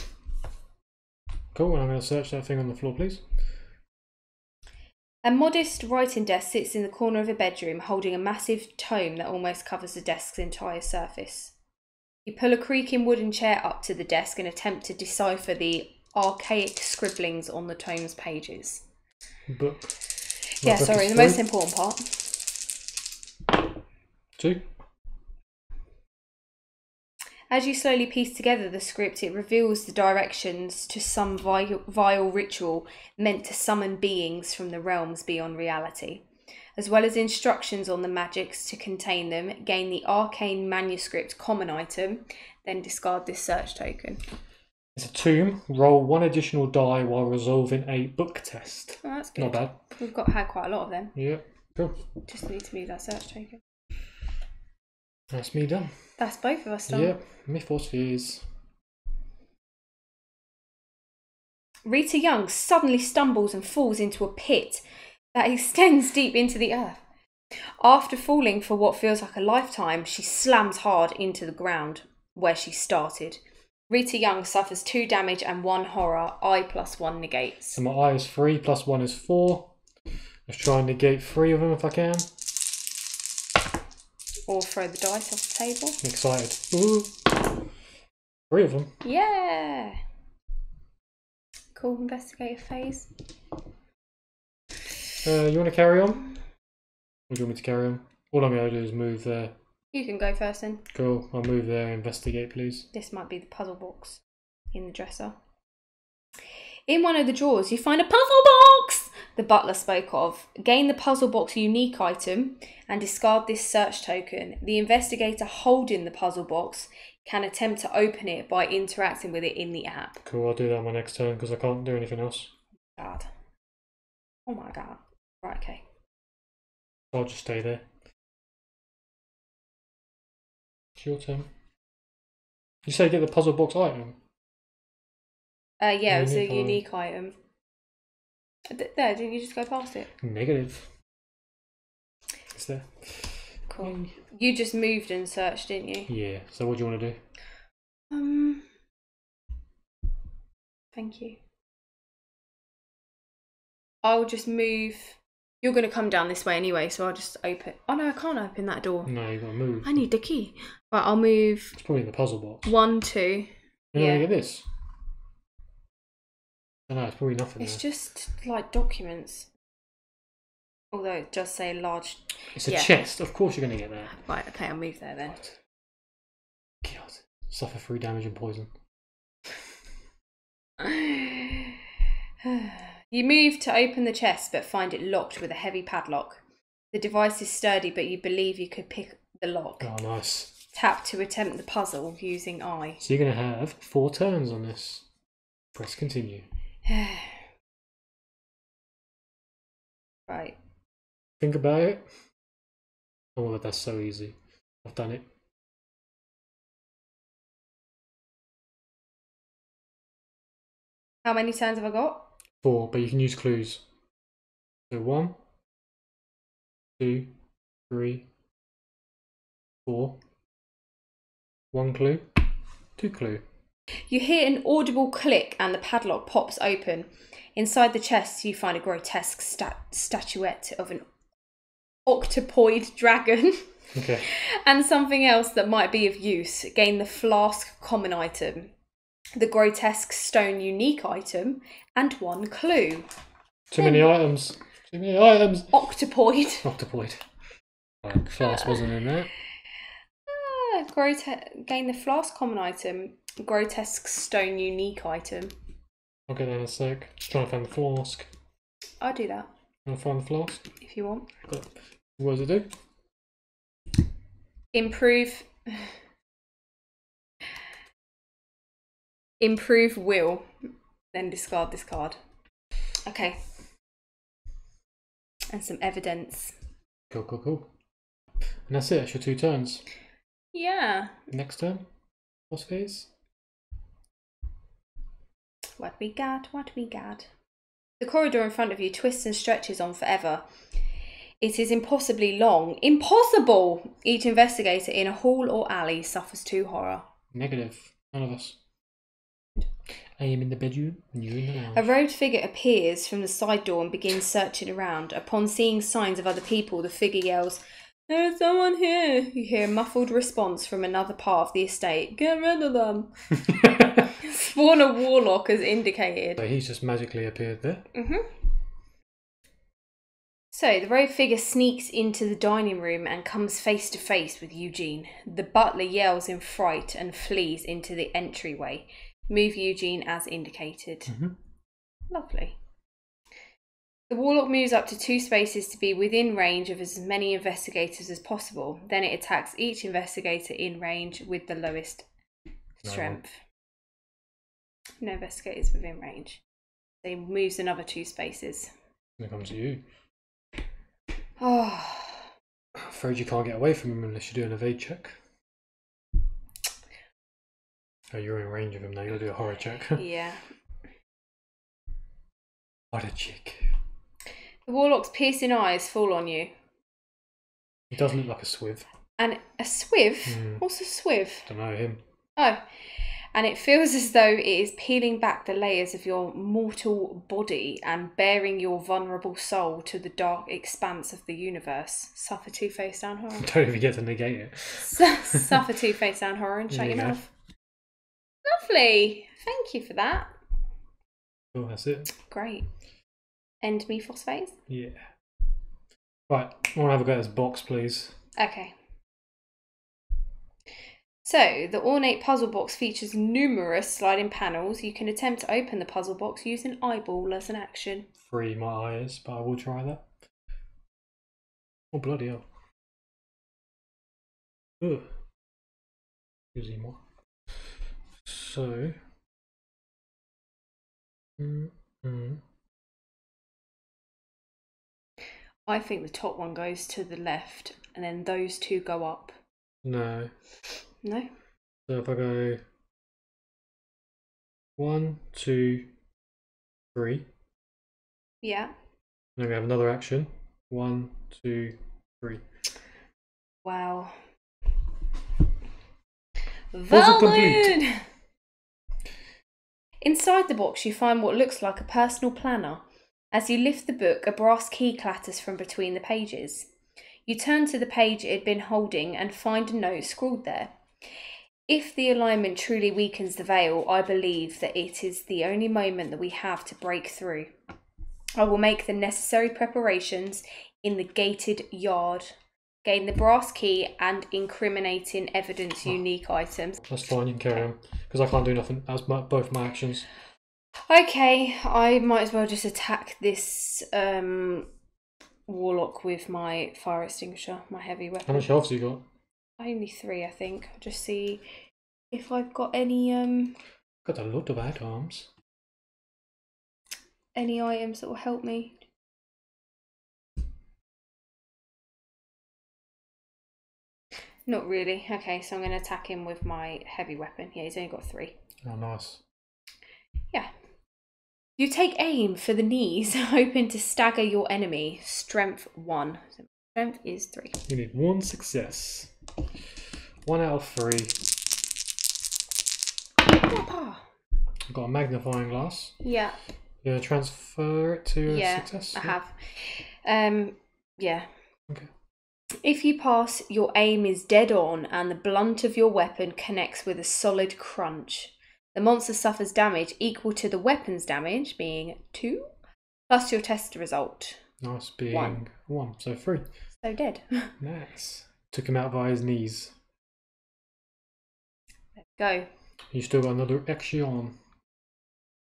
Speaker 2: Cool, and I'm going to search that thing on the floor, please.
Speaker 1: A modest writing desk sits in the corner of a bedroom, holding a massive tome that almost covers the desk's entire surface. You pull a creaking wooden chair up to the desk and attempt to decipher the archaic scribblings on the tome's pages.
Speaker 2: Book.
Speaker 1: Yeah, sorry, the most important part.
Speaker 2: 2.
Speaker 1: As you slowly piece together the script, it reveals the directions to some vile ritual meant to summon beings from the realms beyond reality, as well as instructions on the magics to contain them. Gain the arcane manuscript common item, then discard this search token.
Speaker 2: It's a tomb. Roll 1 additional die while resolving a book test.
Speaker 1: Oh, that's good.
Speaker 2: Not bad.
Speaker 1: We've had quite a lot of them.
Speaker 2: Yeah, cool.
Speaker 1: Just need to move that search token.
Speaker 2: That's me done.
Speaker 1: That's both of us done.
Speaker 2: Yep, Mythos Fears.
Speaker 1: Rita Young suddenly stumbles and falls into a pit that extends deep into the earth. After falling for what feels like a lifetime, she slams hard into the ground where she started. Rita Young suffers 2 damage and 1 horror. I +1 negates.
Speaker 2: So my eye is 3, +1 is 4. Let's try and negate 3 of them if I can.
Speaker 1: Or throw the dice off the table.
Speaker 2: I'm excited. Ooh. 3 of them.
Speaker 1: Yeah! Cool investigative phase.
Speaker 2: You want to carry on? Or do you want me to carry on? All I'm going to do is move there.
Speaker 1: You can go first then.
Speaker 2: Cool, I'll move there and investigate, please.
Speaker 1: This might be the puzzle box in the dresser. In one of the drawers, you find a puzzle box the butler spoke of. Gain the puzzle box unique item and discard this search token. The investigator holding the puzzle box can attempt to open it by interacting with it in the app.
Speaker 2: Cool, I'll do that on my next turn because I can't do anything else.
Speaker 1: God. Oh my god. Right, okay.
Speaker 2: I'll just stay there. It's your turn. You say get the puzzle box item.
Speaker 1: Yeah, it was a unique item. There, didn't you just go past it?
Speaker 2: Negative. It's there.
Speaker 1: Cool. You just moved and searched, didn't you?
Speaker 2: Yeah. So what do you want to do?
Speaker 1: Thank you. I'll just move. You're going to come down this way anyway, so I'll just open. Oh no, I can't open that door.
Speaker 2: No, you got to move.
Speaker 1: I need the key. Right, I'll move.
Speaker 2: It's probably in the puzzle box.
Speaker 1: 1, 2.
Speaker 2: Yeah. Get this. No, it's probably nothing.
Speaker 1: It's just like documents. Although it does say large.
Speaker 2: It's a chest. Of course you're going to get that.
Speaker 1: Right. Okay, I'll move there then.
Speaker 2: God. Suffer 3 damage and poison.
Speaker 1: You move to open the chest, but find it locked with a heavy padlock. The device is sturdy, but you believe you could pick the lock.
Speaker 2: Oh, nice.
Speaker 1: Tap to attempt the puzzle using I.
Speaker 2: So you're going to have 4 turns on this. Press continue.
Speaker 1: Right.
Speaker 2: Think about it. Oh, that's so easy. I've done it.
Speaker 1: How many turns have I got?
Speaker 2: 4, but you can use clues. So 1, 2, 3, 4. 1 clue, 2 clue.
Speaker 1: You hear an audible click and the padlock pops open. Inside the chest, you find a grotesque statuette of an octopoid dragon.
Speaker 2: Okay.
Speaker 1: And something else that might be of use. Gain the flask common item, the grotesque stone unique item, and 1 clue.
Speaker 2: Too many items. Too many items.
Speaker 1: Octopoid.
Speaker 2: Octopoid. Right, flask wasn't in there.
Speaker 1: Gain the flask common item, grotesque stone unique item.
Speaker 2: I'll get that in a sec. Just trying to find the flask.
Speaker 1: I'll do that.
Speaker 2: I'll find the flask.
Speaker 1: If you want.
Speaker 2: What does it do?
Speaker 1: Improve will. Then discard this card. Okay. And some evidence.
Speaker 2: Cool. And that's it. That's your 2 turns.
Speaker 1: Yeah.
Speaker 2: Next turn. Boss phase.
Speaker 1: What we got? The corridor in front of you twists and stretches on forever. It is impossibly long. Impossible! Each investigator in a hall or alley suffers 2 horror.
Speaker 2: Negative. None of us. I am in the bedroom and you're in the lounge.
Speaker 1: A robed figure appears from the side door and begins searching around. Upon seeing signs of other people, the figure yells, "There's someone here!" You hear a muffled response from another part of the estate. "Get rid of them!" Spawn a warlock as indicated.
Speaker 2: So he's just magically appeared there.
Speaker 1: So the robed figure sneaks into the dining room and comes face to face with Eugene. The butler yells in fright and flees into the entryway. Move Eugene as indicated. Lovely. The warlock moves up to 2 spaces to be within range of as many investigators as possible. Then it attacks each investigator in range with the lowest strength. No investigators within range. So he moves another 2 spaces.
Speaker 2: Here comes to you.
Speaker 1: Oh.
Speaker 2: I'm afraid you can't get away from him unless you do an evade check. Oh, you're in range of him now. You gotta do a horror check.
Speaker 1: Yeah.
Speaker 2: What a chick.
Speaker 1: The warlock's piercing eyes fall on you.
Speaker 2: He does look like a swiv.
Speaker 1: And a swiv? What's a swiv?
Speaker 2: Don't know him.
Speaker 1: Oh. And it feels as though it is peeling back the layers of your mortal body and bearing your vulnerable soul to the dark expanse of the universe. Suffer 2 face down horror.
Speaker 2: Don't even get to negate it.
Speaker 1: Suffer 2 face down horror and shut your mouth. Lovely. Thank you for that.
Speaker 2: Cool, that's it.
Speaker 1: Great. End me phosphase?
Speaker 2: Yeah. Right, I want to have a go at this box, please.
Speaker 1: Okay. So, the ornate puzzle box features numerous sliding panels. You can attempt to open the puzzle box using eyeball as an action.
Speaker 2: Free my eyes, but I will try that. Oh, bloody hell. Ugh. Excuse me more. So...
Speaker 1: I think the top one goes to the left, and then those 2 go up.
Speaker 2: No.
Speaker 1: No.
Speaker 2: So if I go 1, 2, 3,
Speaker 1: Yeah.
Speaker 2: then we have another action. 1, 2, 3.
Speaker 1: Wow.
Speaker 2: Puzzle complete.
Speaker 1: Valid! Inside the box, you find what looks like a personal planner. As you lift the book, a brass key clatters from between the pages. You turn to the page it had been holding and find a note scrawled there. If the alignment truly weakens the veil, I believe that it is the only moment that we have to break through. I will make the necessary preparations in the gated yard. Gain the brass key and incriminating evidence unique items.
Speaker 2: That's fine, you can carry on. Because I can't do nothing. That's both my actions.
Speaker 1: Okay, I might as well just attack this warlock with my fire extinguisher, my heavy weapon.
Speaker 2: How much health have you got?
Speaker 1: Only 3, I think. I'll just see if I've got any
Speaker 2: Got a lot of items.
Speaker 1: any items that will help me. Not really. Okay, so I'm going to attack him with my heavy weapon. Yeah, he's only got 3.
Speaker 2: Oh, nice.
Speaker 1: Yeah. You take aim for the knees, hoping to stagger your enemy. Strength 1. So strength is 3.
Speaker 2: You need 1 success. 1 out of 3.
Speaker 1: Whoppa.
Speaker 2: I've got a magnifying glass.
Speaker 1: Yeah.
Speaker 2: You're gonna transfer it to a success?
Speaker 1: I have. Yeah.
Speaker 2: Okay.
Speaker 1: If you pass, your aim is dead on and the blunt of your weapon connects with a solid crunch. The monster suffers damage equal to the weapon's damage, being 2, plus your test result.
Speaker 2: Nice, being 1. So 3.
Speaker 1: So dead.
Speaker 2: Nice. Took him out by his knees.
Speaker 1: Let's go.
Speaker 2: You still got another action.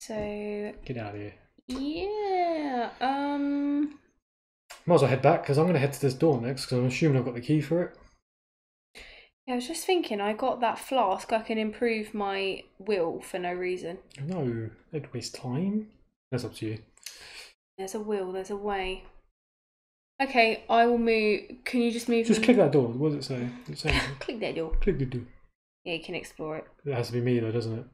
Speaker 1: So
Speaker 2: Get out of here.
Speaker 1: yeah.
Speaker 2: Might as well head back because I'm going to head to this door next because I'm assuming I've got the key for it.
Speaker 1: Yeah, I was just thinking, I got that flask. I can improve my will for no reason.
Speaker 2: No, don't waste time. That's up to you.
Speaker 1: There's a will. There's a way. Okay, I will move. Can you just move?
Speaker 2: Just
Speaker 1: me?
Speaker 2: click that door. What does it say? It says
Speaker 1: Click that door.
Speaker 2: click the door.
Speaker 1: Yeah, you can explore it.
Speaker 2: It has to be me though, doesn't it?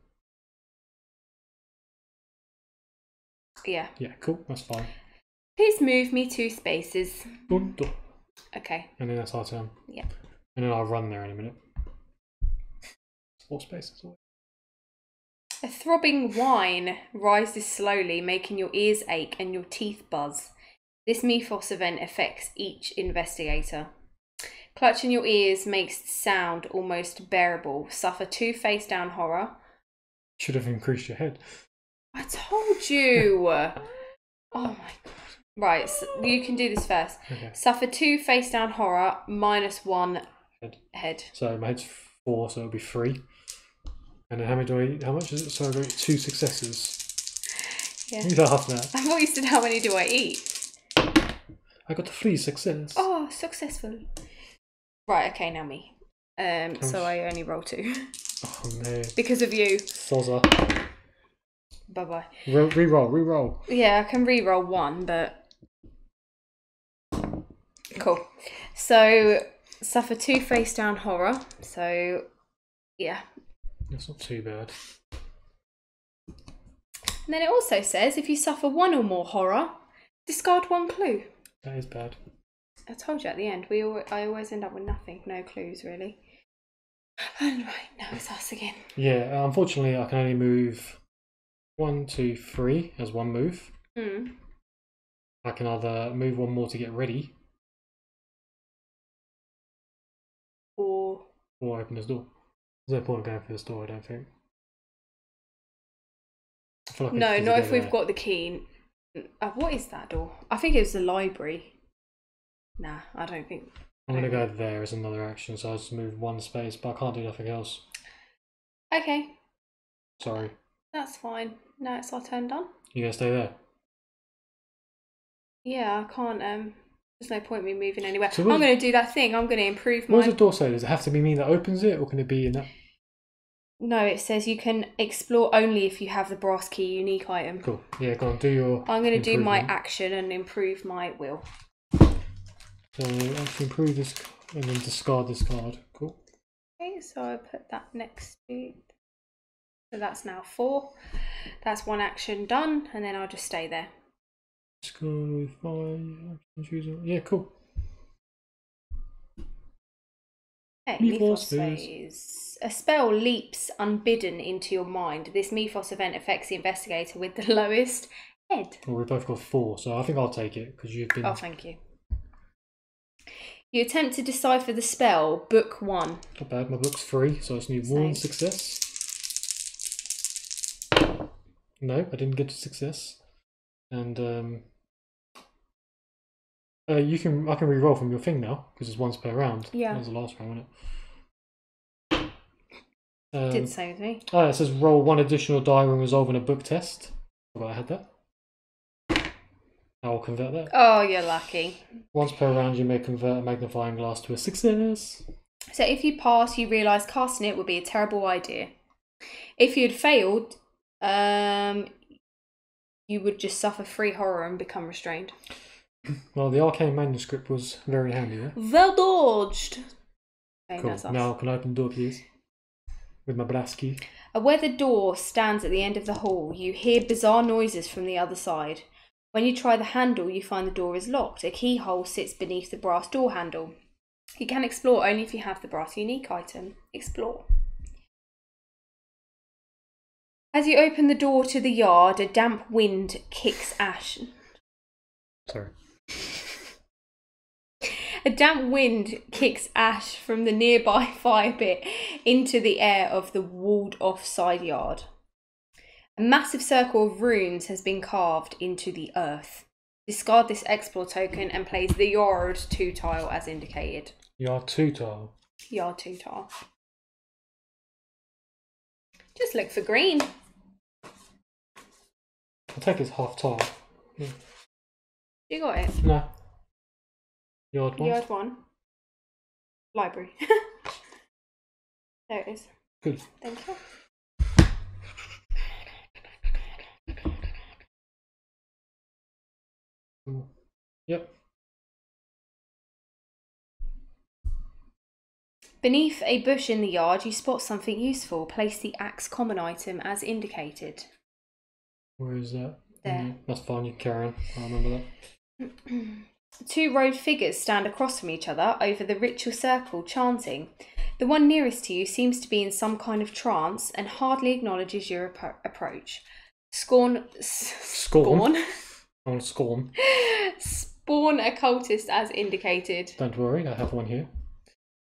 Speaker 1: Yeah.
Speaker 2: Yeah, cool. That's fine.
Speaker 1: Please move me 2 spaces.
Speaker 2: Door.
Speaker 1: Okay.
Speaker 2: And then that's our turn.
Speaker 1: Yeah.
Speaker 2: And then I'll run there in a minute. 4 spaces away.
Speaker 1: A throbbing whine rises slowly, making your ears ache and your teeth buzz. This Mythos event affects each investigator. Clutching your ears makes the sound almost bearable. Suffer 2 face down horror.
Speaker 2: Should have increased your head.
Speaker 1: I told you! Oh my god. Right, so you can do this first.
Speaker 2: Okay.
Speaker 1: Suffer 2 face down horror, -1 head.
Speaker 2: So my head's 4, so it'll be 3. And then how much is it? So I got 2 successes.
Speaker 1: Yeah.
Speaker 2: You laugh now.
Speaker 1: I thought you said how many do I eat?
Speaker 2: I got the 3 success.
Speaker 1: Oh, successful. Right, okay, now me. So I only roll 2.
Speaker 2: Oh no.
Speaker 1: Because of you.
Speaker 2: Sozza.
Speaker 1: Bye-bye.
Speaker 2: Reroll.
Speaker 1: Yeah, I can re-roll 1, but... Cool. So, suffer 2 face down horror. So, yeah.
Speaker 2: That's not too bad.
Speaker 1: And then it also says, if you suffer 1 or more horror, discard 1 clue.
Speaker 2: That is bad.
Speaker 1: I told you at the end, I always end up with nothing, no clues really. And right, now it's us again.
Speaker 2: Yeah, unfortunately I can only move 1, 2, 3 as 1 move. I can either move 1 more to get ready
Speaker 1: Or
Speaker 2: open this door. There's no point going for this door, I don't think. I feel like
Speaker 1: no,
Speaker 2: it's
Speaker 1: not if we've
Speaker 2: there.
Speaker 1: got the key. What is that door? I think it was the library. Nah, I don't think.
Speaker 2: I'm going to go there as another action, so I'll just move 1 space, but I can't do nothing else.
Speaker 1: Okay,
Speaker 2: Sorry.
Speaker 1: that's fine. Now it's our turn done.
Speaker 2: You going to stay there?
Speaker 1: Yeah, I can't. There's no point me moving anywhere.
Speaker 2: So
Speaker 1: I'm going to do that thing. I'm going to improve
Speaker 2: What
Speaker 1: my.
Speaker 2: does the door say? Does it have to be me that opens it, or can it be in that?
Speaker 1: No, it says you can explore only if you have the brass key unique item.
Speaker 2: Cool. Yeah, go on. Do your.
Speaker 1: I'm going to do my
Speaker 2: improvement.
Speaker 1: action and improve my will.
Speaker 2: So actually improve this and then discard this card. Cool.
Speaker 1: Okay, so I put that next to. So that's now 4. That's one action done, and then I'll just stay there.
Speaker 2: Score with 5. Yeah, cool.
Speaker 1: Okay, Mythos phase. A spell leaps unbidden into your mind. This Mythos event affects the investigator with the lowest head.
Speaker 2: Well, we've both got 4, so I think I'll take it because you've been.
Speaker 1: Oh, thank you. You attempt to decipher the spell. Book 1.
Speaker 2: Not bad. My book's 3, so I just need 1 success. No, I didn't get a success. And I can re-roll from your thing now because it's once per round.
Speaker 1: Yeah.
Speaker 2: That was the last round, wasn't it?
Speaker 1: Did the same with me.
Speaker 2: Oh, it says roll 1 additional die when resolving a book test. Well, I had that. I'll convert that.
Speaker 1: Oh, you're lucky.
Speaker 2: Once per round, you may convert a magnifying glass to a success.
Speaker 1: So if you pass, you realise casting it would be a terrible idea. If you had failed, you would just suffer 3 horror and become restrained.
Speaker 2: Well, the arcane manuscript was very handy, yeah?
Speaker 1: Well dodged! Okay,
Speaker 2: Cool. Now, can I open the door, please? With my blast key.
Speaker 1: A weathered door stands at the end of the hall. You hear bizarre noises from the other side. When you try the handle, you find the door is locked. A keyhole sits beneath the brass door handle. You can explore only if you have the brass unique item. Explore. As you open the door to the yard, a damp wind kicks ash.
Speaker 2: Sorry.
Speaker 1: A damp wind kicks ash from the nearby fire pit into the air of the walled-off side yard. A massive circle of runes has been carved into the earth. Discard this explore token and place the yard 2 tile as indicated.
Speaker 2: Yard 2 tile.
Speaker 1: Yard 2 tile. Just look for green.
Speaker 2: I'll take his half tile. Yeah.
Speaker 1: You got it?
Speaker 2: No. Yard 1.
Speaker 1: Yard 1. Library. There it is.
Speaker 2: Good.
Speaker 1: Thank you.
Speaker 2: Yep.
Speaker 1: Beneath a bush in the yard, you spot something useful. Place the axe common item as indicated.
Speaker 2: Where is that?
Speaker 1: There.
Speaker 2: That's fine, you can carry on. I remember that.
Speaker 1: 2 robed figures stand across from each other over the ritual circle, chanting. The one nearest to you seems to be in some kind of trance and hardly acknowledges your approach. Scorn.
Speaker 2: On scorn.
Speaker 1: Spawn a cultist as indicated.
Speaker 2: Don't worry, I have one here.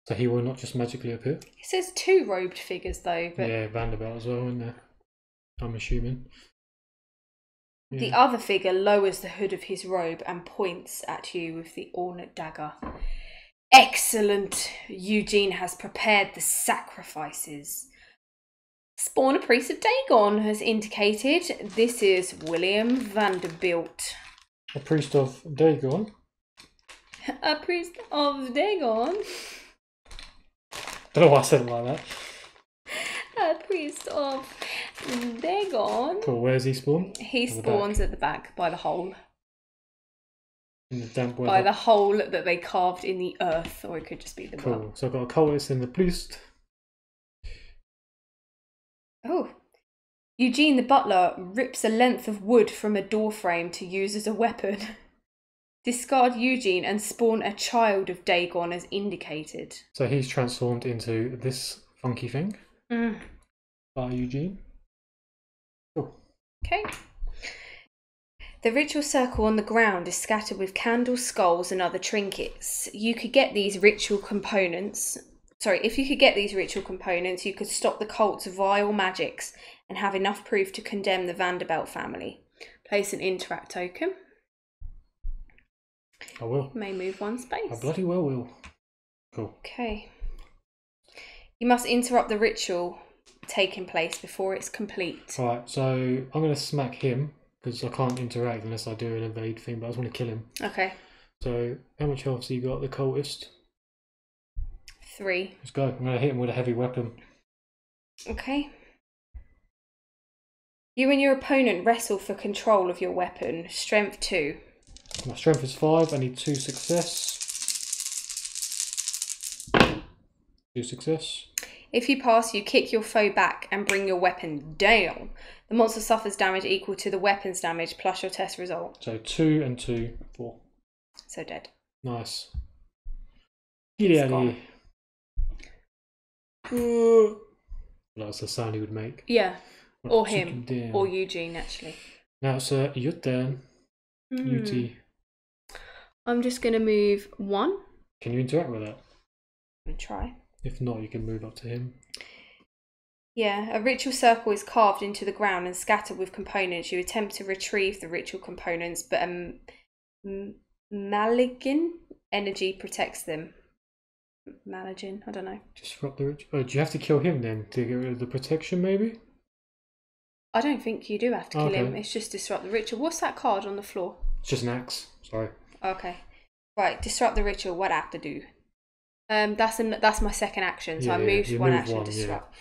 Speaker 2: So he will not just magically appear.
Speaker 1: It says 2 robed figures though, but
Speaker 2: Yeah, Vanderbilt as well, isn't there? I'm assuming. Yeah.
Speaker 1: the other figure lowers the hood of his robe and points at you with the ornate dagger. Excellent! Eugene has prepared the sacrifices. Spawn a priest of Dagon has indicated. This is William Vanderbilt.
Speaker 2: A priest of Dagon.
Speaker 1: A priest of Dagon?
Speaker 2: Don't know why I said it like that.
Speaker 1: A priest of Dagon?
Speaker 2: Cool, where's he spawn?
Speaker 1: He
Speaker 2: At the
Speaker 1: spawns
Speaker 2: back.
Speaker 1: at the back by the hole.
Speaker 2: In the damp weather.
Speaker 1: By the hole that they carved in the earth, or it could just be the
Speaker 2: Cool,
Speaker 1: blood.
Speaker 2: so I've got a cultist in the priest.
Speaker 1: Oh. Eugene the butler rips a length of wood from a door frame to use as a weapon. Discard Eugene and spawn a child of Dagon as indicated.
Speaker 2: So he's transformed into this funky thing by Eugene. Cool.
Speaker 1: Okay. The ritual circle on the ground is scattered with candles, skulls, and other trinkets. You could get these ritual components. If you could get these ritual components, you could stop the cult's vile magics and have enough proof to condemn the Vanderbilt family. Place an interact token.
Speaker 2: I will.
Speaker 1: You may move 1 space.
Speaker 2: I bloody well will. Cool.
Speaker 1: Okay. You must interrupt the ritual taking place before it's complete.
Speaker 2: Right, so I'm going to smack him because I can't interact unless I do an evade thing, but I just want to kill him.
Speaker 1: Okay.
Speaker 2: So how much health has he got, the cultist?
Speaker 1: 3.
Speaker 2: Let's go. I'm going to hit him with a heavy weapon.
Speaker 1: Okay. You and your opponent wrestle for control of your weapon. Strength 2.
Speaker 2: My strength is 5. I need 2 success. 2 success.
Speaker 1: If you pass, you kick your foe back and bring your weapon down. The monster suffers damage equal to the weapon's damage plus your test result.
Speaker 2: So 2 and 2, 4.
Speaker 1: So dead.
Speaker 2: Nice. Get out of here. That's the sound he would make.
Speaker 1: Yeah. Or
Speaker 2: Took
Speaker 1: him.
Speaker 2: down.
Speaker 1: Or Eugene, actually.
Speaker 2: Now it's your turn. UT.
Speaker 1: I'm just going to move 1.
Speaker 2: Can you interact with that?
Speaker 1: I'm going to try.
Speaker 2: If not, you can move up to him.
Speaker 1: Yeah, a ritual circle is carved into the ground and scattered with components. You attempt to retrieve the ritual components, but a malign energy protects them. Malign, I don't know.
Speaker 2: Disrupt the ritual. Oh, do you have to kill him then to get rid of the protection, maybe?
Speaker 1: I don't think you do have to kill him. It's just disrupt the ritual. What's that card on the floor?
Speaker 2: It's just an axe. Sorry.
Speaker 1: Okay. Right, disrupt the ritual. What I have to do? That's my second action. So I moved one action. Disrupt.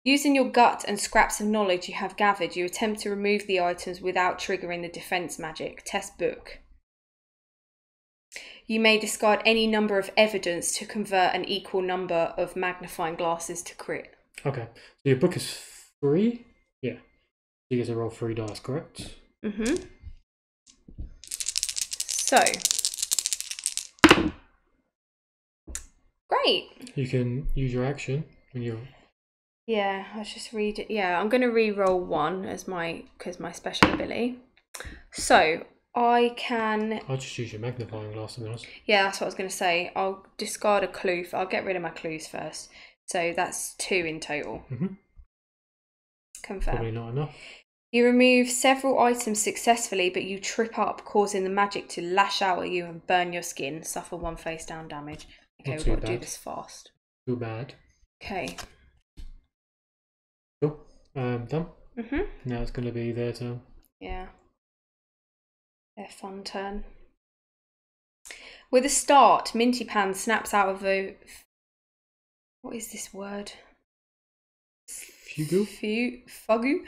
Speaker 1: Using your gut and scraps of knowledge you have gathered, you attempt to remove the items without triggering the defense magic. Test book. You may discard any number of evidence to convert an equal number of magnifying glasses to crit.
Speaker 2: Okay. So your book is 3? Yeah. You get to roll 3 dice, correct?
Speaker 1: Mm-hmm. So. Great.
Speaker 2: You can use your action when you're...
Speaker 1: Yeah, I'll just read it. Yeah, I'm going to re-roll 1 as my special ability. So, I can...
Speaker 2: I'll just use your magnifying glass, to be honest.
Speaker 1: Yeah, that's what I was going to say. I'll discard a clue. I'll get rid of my clues first. So, that's 2 in total.
Speaker 2: Mm-hmm.
Speaker 1: Confirm.
Speaker 2: Probably not enough.
Speaker 1: You remove several items successfully, but you trip up, causing the magic to lash out at you and burn your skin. Suffer 1 face down damage. Okay, we've got to do this fast.
Speaker 2: Too bad.
Speaker 1: Okay.
Speaker 2: Cool. Done.
Speaker 1: Mm-hmm.
Speaker 2: Now it's going to be their turn.
Speaker 1: Yeah. Their fun turn. With a start, Minty Pan snaps out of a... What is this word? Fugu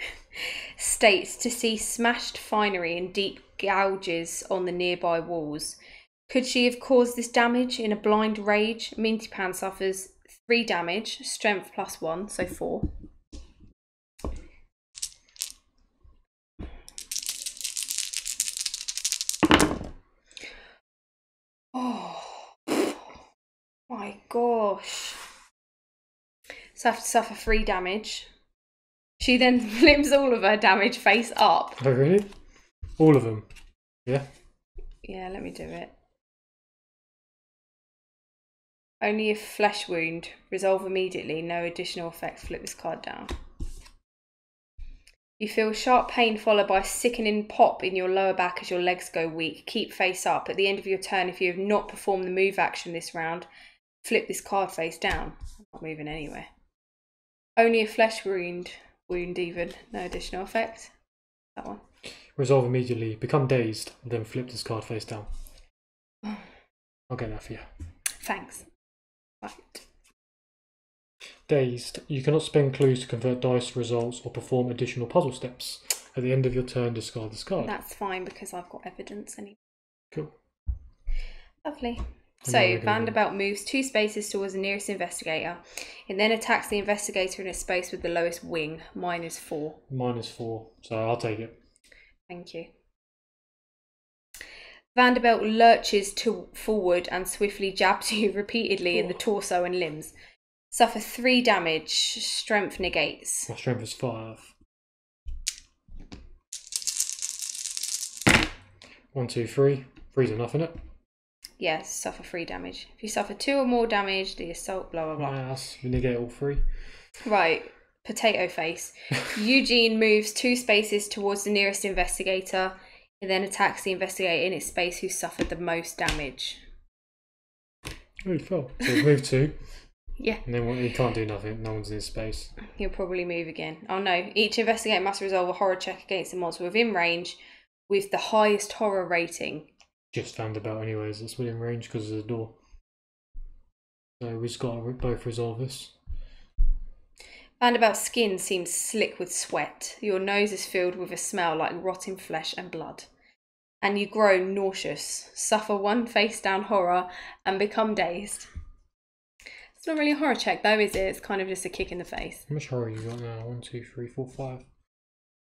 Speaker 1: states to see smashed finery and deep gouges on the nearby walls. Could she have caused this damage in a blind rage? Minty Pan suffers 3 damage, strength +1, so 4. Oh my gosh. So I have to suffer 3 damage. She then flips all of her damage face up.
Speaker 2: Oh, really? All of them? Yeah?
Speaker 1: Yeah, let me do it. Only a flesh wound. Resolve immediately. No additional effects. Flip this card down. You feel sharp pain followed by a sickening pop in your lower back as your legs go weak. Keep face up. At the end of your turn, if you have not performed the move action this round, flip this card face down. I'm not moving anywhere. Only a flesh wound even. No additional effect. That one.
Speaker 2: Resolve immediately. Become dazed. Then flip this card face down. I'll get that for you.
Speaker 1: Thanks. Right.
Speaker 2: Dazed. You cannot spend clues to convert dice results or perform additional puzzle steps. At the end of your turn, discard this card.
Speaker 1: That's fine because I've got evidence anyway.
Speaker 2: Cool.
Speaker 1: Lovely. So, Vanderbilt moves 2 spaces towards the nearest investigator. It then attacks the investigator in a space with the lowest wing. -4.
Speaker 2: -4. So I'll take it.
Speaker 1: Thank you. Vanderbilt lurches forward and swiftly jabs you repeatedly in the torso and limbs. Suffer 3 damage. Strength negates.
Speaker 2: My strength is 5. 1, 2, 3. 3's enough, isn't it?
Speaker 1: Yes, suffer 3 damage. If you suffer 2 or more damage, the assault, blah, blah, blah.
Speaker 2: Yes, we negate all 3.
Speaker 1: Right, potato face. Eugene moves 2 spaces towards the nearest investigator and then attacks the investigator in its space who suffered the most damage.
Speaker 2: Oh, he fell. So he's moved 2.
Speaker 1: Yeah.
Speaker 2: And then he can't do nothing. No one's in his space.
Speaker 1: He'll probably move again. Oh no, each investigator must resolve a horror check against a monster within range with the highest horror rating.
Speaker 2: Just Vanderbilt anyways, it's within range because of the door. So we just got to both resolve this.
Speaker 1: Vanderbilt's skin seems slick with sweat. Your nose is filled with a smell like rotting flesh and blood. And you grow nauseous, suffer 1 face down horror, and become dazed. It's not really a horror check though, is it? It's kind of just a kick in the face.
Speaker 2: How much horror you got now? 1, 2, 3, 4, 5.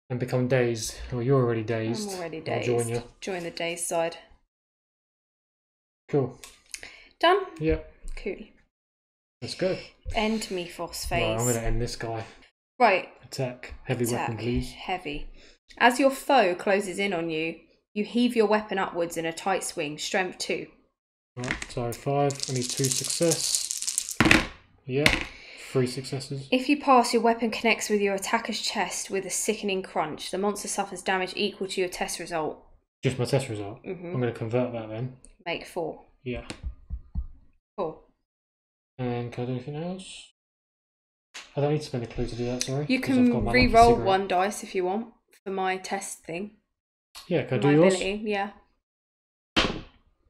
Speaker 2: And become dazed. Oh, you're already dazed.
Speaker 1: I'm already
Speaker 2: I'll
Speaker 1: dazed.
Speaker 2: join you.
Speaker 1: Join the dazed side.
Speaker 2: Cool.
Speaker 1: Done?
Speaker 2: Yep.
Speaker 1: Cool.
Speaker 2: Let's go.
Speaker 1: End me phos phase.
Speaker 2: Right, I'm going to end this guy.
Speaker 1: Right.
Speaker 2: Attack. Heavy weapon, please.
Speaker 1: Heavy. As your foe closes in on you, you heave your weapon upwards in a tight swing. Strength 2.
Speaker 2: Right, so 5. I need 2 success. Yep. 3 successes.
Speaker 1: If you pass, your weapon connects with your attacker's chest with a sickening crunch. The monster suffers damage equal to your test result.
Speaker 2: Just my test result? I'm going to convert that then.
Speaker 1: Make 4.
Speaker 2: Yeah.
Speaker 1: Cool.
Speaker 2: And can I do anything else? I don't need to spend a clue to do that, sorry.
Speaker 1: You can re-roll 1 dice if you want for my test thing.
Speaker 2: Yeah, can I do
Speaker 1: my
Speaker 2: yours?
Speaker 1: ability, yeah.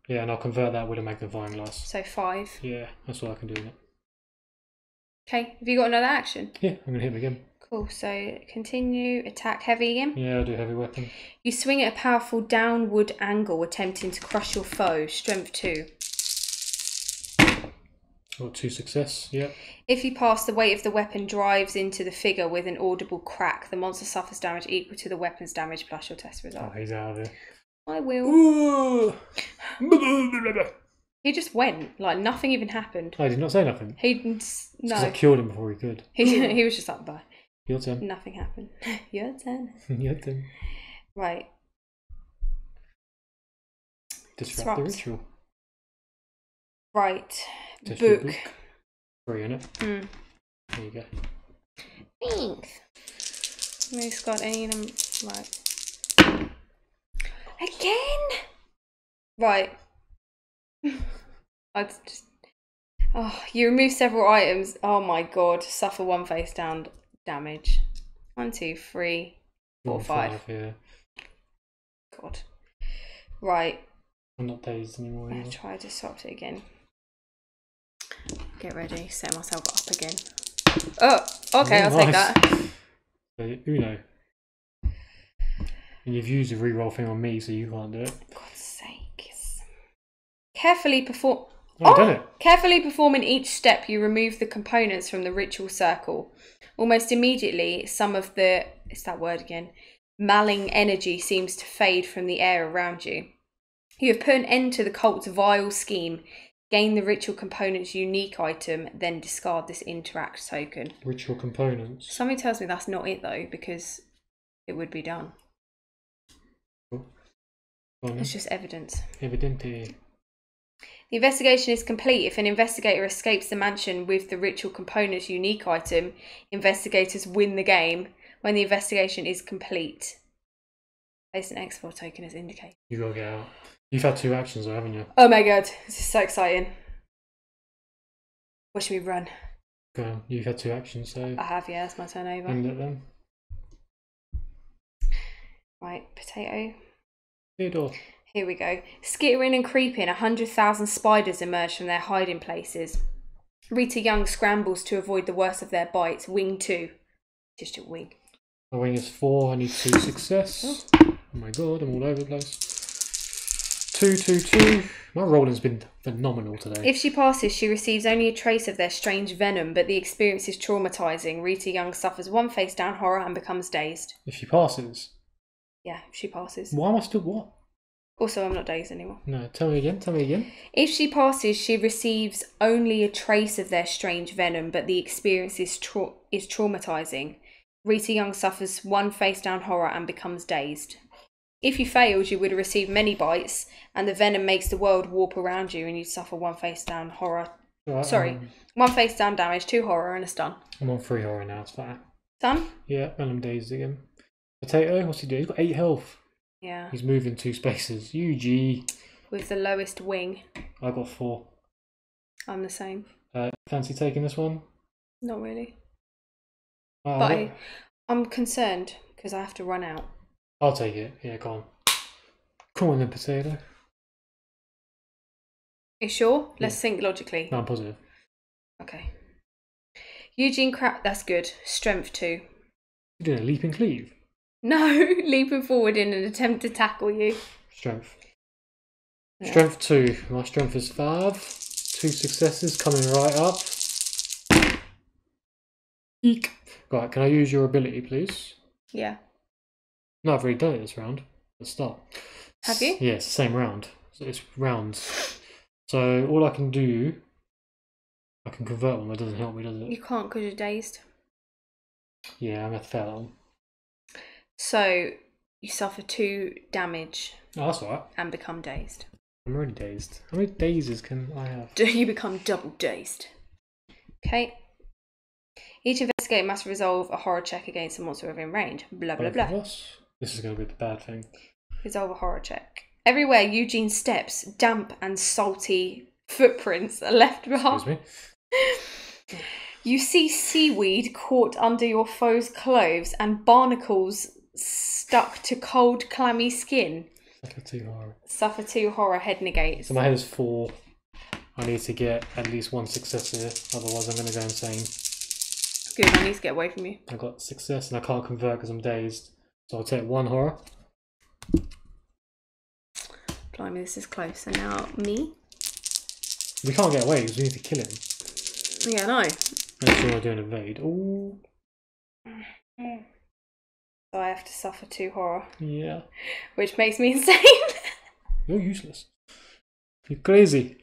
Speaker 2: Yeah, and I'll convert that with a magnifying glass.
Speaker 1: So 5.
Speaker 2: Yeah, that's all I can do in it.
Speaker 1: Okay, have you got another action?
Speaker 2: Yeah, I'm going to hit him again.
Speaker 1: Cool, so continue, attack heavy again.
Speaker 2: Yeah, I'll do heavy weapon.
Speaker 1: You swing at a powerful downward angle, attempting to crush your foe. Strength 2.
Speaker 2: Got 2 success, yep.
Speaker 1: If you pass, the weight of the weapon drives into the figure with an audible crack. The monster suffers damage equal to the weapon's damage plus your test result.
Speaker 2: Oh, he's out of here.
Speaker 1: I will.
Speaker 2: Ooh.
Speaker 1: He just went, like nothing even happened.
Speaker 2: I did not say nothing.
Speaker 1: He
Speaker 2: Because
Speaker 1: no.
Speaker 2: I killed him before he could.
Speaker 1: He was just like, bye.
Speaker 2: Your turn.
Speaker 1: Nothing happened. Your turn.
Speaker 2: Your turn.
Speaker 1: Right.
Speaker 2: Disrupt the ritual.
Speaker 1: Right.
Speaker 2: Test your
Speaker 1: Book.
Speaker 2: 3 in it.
Speaker 1: Mm.
Speaker 2: There you go.
Speaker 1: Thanks. Who's got any of them? Right. Again? Right. I just. Oh, you remove several items. Oh my god. Suffer 1 face down damage. 1, 2, 3, 4, 5.
Speaker 2: Yeah.
Speaker 1: God. Right.
Speaker 2: I'm not dazed anymore.
Speaker 1: I'm going to try to swap it again. Get ready. Set myself up again. Oh, okay. I'll take that.
Speaker 2: So, Uno. And you've used the reroll thing on me, so you can't do it.
Speaker 1: For God's sake. Carefully perform.
Speaker 2: Oh, I've done it.
Speaker 1: Carefully performing each step, you remove the components from the ritual circle. Almost immediately, some of the, it's that word again, malign energy seems to fade from the air around you. You have put an end to the cult's vile scheme. Gain the ritual component's unique item, then discard this interact token.
Speaker 2: Ritual components.
Speaker 1: Something tells me that's not it though, because it would be done.
Speaker 2: Cool.
Speaker 1: It's just evidence.
Speaker 2: Evidente.
Speaker 1: The investigation is complete. If an investigator escapes the mansion with the ritual component's unique item, investigators win the game. When the investigation is complete, place an export token as indicated.
Speaker 2: You gotta get out. You've had 2 actions though, haven't you?
Speaker 1: Oh my god, this is so exciting. Watch me run.
Speaker 2: Go on. You've had 2 actions, so
Speaker 1: I have, yeah, that's my turn over.
Speaker 2: end it then.
Speaker 1: Right, potato.
Speaker 2: Theodore.
Speaker 1: Here we go. Skittering and creeping, 100,000 spiders emerge from their hiding places. Rita Young scrambles to avoid the worst of their bites. Wing 2. Just your wing.
Speaker 2: My wing is 4. I need 2 success. Oh my god, I'm all over the place. 2, 2, 2. My rolling's been phenomenal today.
Speaker 1: If she passes, she receives only a trace of their strange venom, but the experience is traumatizing. Rita Young suffers 1 face down horror and becomes dazed.
Speaker 2: If she passes?
Speaker 1: Yeah, if she passes.
Speaker 2: Why am I still what?
Speaker 1: Also, I'm not dazed anymore.
Speaker 2: No, tell me again.
Speaker 1: If she passes, she receives only a trace of their strange venom, but the experience is traumatizing. Rita Young suffers 1 face down horror and becomes dazed. If you failed, you would have received many bites, and the venom makes the world warp around you, and you'd suffer 1 face down horror.
Speaker 2: Right,
Speaker 1: Sorry, 1 face down damage, 2 horror, and a stun.
Speaker 2: I'm on 3 horror now, it's fine.
Speaker 1: Stun?
Speaker 2: Yeah, and I'm dazed again. Potato, what's he doing? He's got 8 health.
Speaker 1: Yeah.
Speaker 2: He's moving 2 spaces. UG.
Speaker 1: With the lowest wing.
Speaker 2: I got 4.
Speaker 1: I'm the same.
Speaker 2: Fancy taking this one?
Speaker 1: Not really.
Speaker 2: But
Speaker 1: I'm concerned, because I have to run out.
Speaker 2: I'll take it. Yeah, go on. Come on then, potato.
Speaker 1: You sure?
Speaker 2: Yeah.
Speaker 1: Let's think logically.
Speaker 2: No, I'm positive.
Speaker 1: Okay. Eugene Crap, that's good. Strength 2.
Speaker 2: You're doing a leap and cleave.
Speaker 1: No, leaping forward in an attempt to tackle you.
Speaker 2: Strength.
Speaker 1: Yeah.
Speaker 2: Strength 2. My strength is 5. 2 successes coming right up. Eek. Right, can I use your ability, please?
Speaker 1: Yeah.
Speaker 2: No, I've already done it this round. Let's start.
Speaker 1: Have you?
Speaker 2: Yeah, it's the same round. So it's rounds. So all I can do, I can convert one. That doesn't help me, does it?
Speaker 1: You can't because you're dazed.
Speaker 2: Yeah, I'm going to fail that one.
Speaker 1: So you suffer 2 damage
Speaker 2: Oh, that's alright.
Speaker 1: and become dazed.
Speaker 2: I'm already dazed. How many dazes can I have?
Speaker 1: You become double dazed. Okay. Each investigator must resolve a horror check against a monster within range. Blah, blah,
Speaker 2: Both of
Speaker 1: blah.
Speaker 2: us? This is going to be the bad thing.
Speaker 1: Resolve a horror check. Everywhere Eugene steps, damp and salty footprints are left behind.
Speaker 2: Excuse me.
Speaker 1: You see seaweed caught under your foe's clothes and barnacles stuck to cold, clammy skin.
Speaker 2: Suffer 2 horror.
Speaker 1: Suffer 2 horror head negates.
Speaker 2: So my head is 4. I need to get at least 1 success here, otherwise I'm going to go insane.
Speaker 1: Good, I need to get away from you.
Speaker 2: I got success and I can't convert because I'm dazed. So I'll take 1 horror.
Speaker 1: Blimey, this is close. So now me.
Speaker 2: We can't get away because we need to kill him.
Speaker 1: Yeah, I know.
Speaker 2: Make sure I do an evade. Ooh.
Speaker 1: So I have to suffer 2 horror.
Speaker 2: Yeah.
Speaker 1: Which makes me insane.
Speaker 2: You're useless. You're crazy.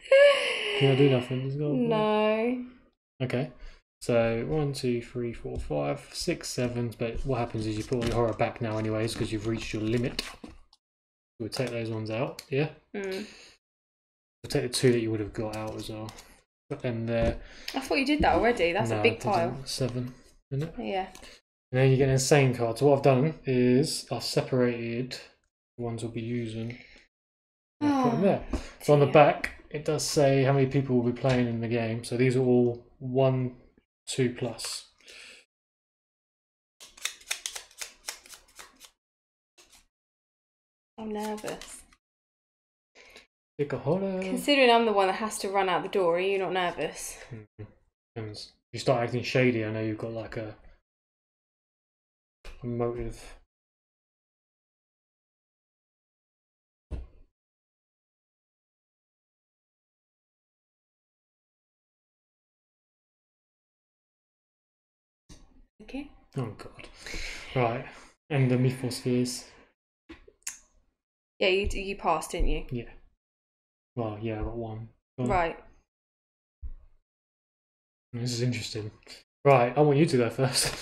Speaker 2: Can I do nothing? Just go.
Speaker 1: No.
Speaker 2: Okay. So 1, 2, 3, 4, 5, 6, 7. But what happens is you put all your horror back now anyways because you've reached your limit. We'll take those ones out. Yeah?
Speaker 1: Mm.
Speaker 2: We'll take the 2 that you would have got out as well. Put them there.
Speaker 1: I thought you did that already. That's a big pile.
Speaker 2: 7, isn't it?
Speaker 1: Yeah.
Speaker 2: And then you get an insane card. So what I've done is I've separated the ones we'll be using. I'll put them there. So on the back, it does say how many people will be playing in the game. So these are all 1, 2 plus.
Speaker 1: I'm nervous.
Speaker 2: Pick a horror.
Speaker 1: Considering I'm the one that has to run out the door, are you not nervous?
Speaker 2: And if you start acting shady, I know you've got like a motive.
Speaker 1: Okay.
Speaker 2: Oh god. Right. And the mythospheres.
Speaker 1: Yeah, you passed, didn't you?
Speaker 2: Yeah. Well, yeah, I got 1.
Speaker 1: Right.
Speaker 2: This is interesting. Right, I want you to go first.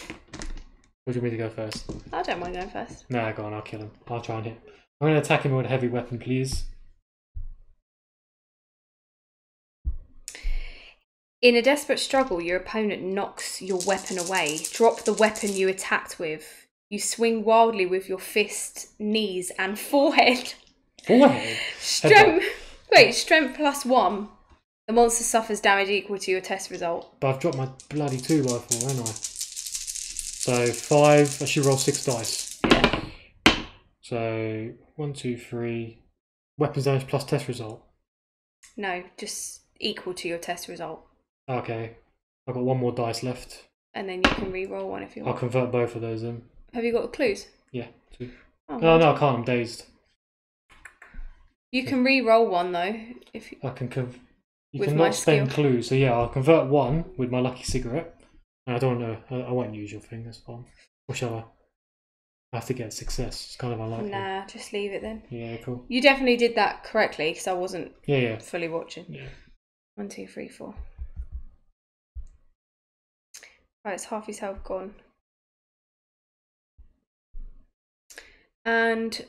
Speaker 2: Or do you want me to go first?
Speaker 1: I don't mind going first.
Speaker 2: Nah, go on, I'll kill him. I'll try and hit. I'm going to attack him with a heavy weapon, please.
Speaker 1: In a desperate struggle, your opponent knocks your weapon away. Drop the weapon you attacked with. You swing wildly with your fist, knees, and forehead.
Speaker 2: Forehead?
Speaker 1: Strength. Wait, strength +1. The monster suffers damage equal to your test result.
Speaker 2: But I've dropped my bloody 2 rifle, haven't I? So 5. I should roll 6 dice.
Speaker 1: Yeah.
Speaker 2: So 1, 2, 3. Weapons damage plus test result.
Speaker 1: No, just equal to your test result.
Speaker 2: Okay. I've got 1 more dice left.
Speaker 1: And then you can re-roll one if you
Speaker 2: I'll
Speaker 1: want.
Speaker 2: convert both of those in.
Speaker 1: Have you got the clues?
Speaker 2: Yeah, 2.
Speaker 1: Oh,
Speaker 2: No, I can't. I'm dazed.
Speaker 1: You can re-roll one though. If you...
Speaker 2: I can you
Speaker 1: With
Speaker 2: cannot
Speaker 1: my
Speaker 2: spend
Speaker 1: skill.
Speaker 2: clues. So yeah, I'll convert 1 with my lucky cigarette. And I don't know. I won't use your thing. That's fine. Or shall I? I have to get a success. It's kind of unlikely.
Speaker 1: Nah, just leave it then.
Speaker 2: Yeah, cool.
Speaker 1: You definitely did that correctly because I wasn't
Speaker 2: Yeah.
Speaker 1: fully watching.
Speaker 2: Yeah.
Speaker 1: 1, 2, 3, 4. Right, it's half his health gone. And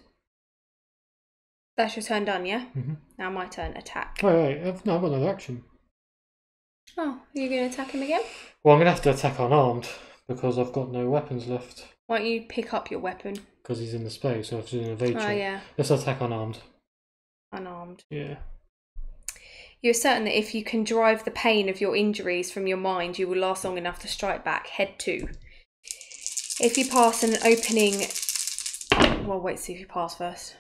Speaker 1: that's your turn done, yeah?
Speaker 2: Mm-hmm.
Speaker 1: Now my turn, attack.
Speaker 2: Wait. No, I've got another action.
Speaker 1: Oh, are you going to attack him again?
Speaker 2: Well, I'm going to have to attack unarmed because I've got no weapons left.
Speaker 1: Why don't you pick up your weapon?
Speaker 2: Because he's in the space, so I have to do an evade check.
Speaker 1: Oh, yeah.
Speaker 2: Let's attack unarmed.
Speaker 1: Unarmed.
Speaker 2: Yeah.
Speaker 1: You're certain that if you can drive the pain of your injuries from your mind, you will last long enough to strike back. Head 2. If you pass an opening... Oh, well, wait, see if you pass first.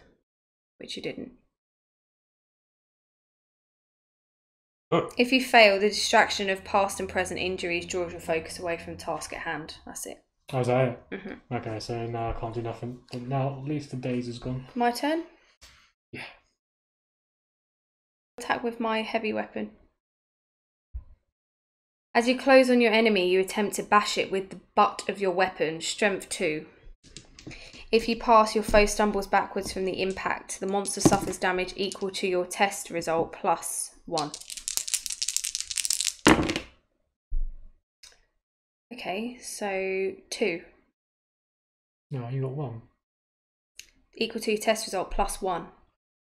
Speaker 1: Which you didn't.
Speaker 2: Oh.
Speaker 1: If you fail, the distraction of past and present injuries draws your focus away from the task at hand. That's it.
Speaker 2: Oh, is that it?
Speaker 1: Mm-hmm.
Speaker 2: Okay, so now I can't do nothing. But now at least the daze is gone.
Speaker 1: My turn?
Speaker 2: Yeah.
Speaker 1: Attack with my heavy weapon. As you close on your enemy, you attempt to bash it with the butt of your weapon, strength 2. If you pass, your foe stumbles backwards from the impact. The monster suffers damage equal to your test result plus 1. Okay, so 2.
Speaker 2: No, you got 1.
Speaker 1: Equal to your test result plus 1.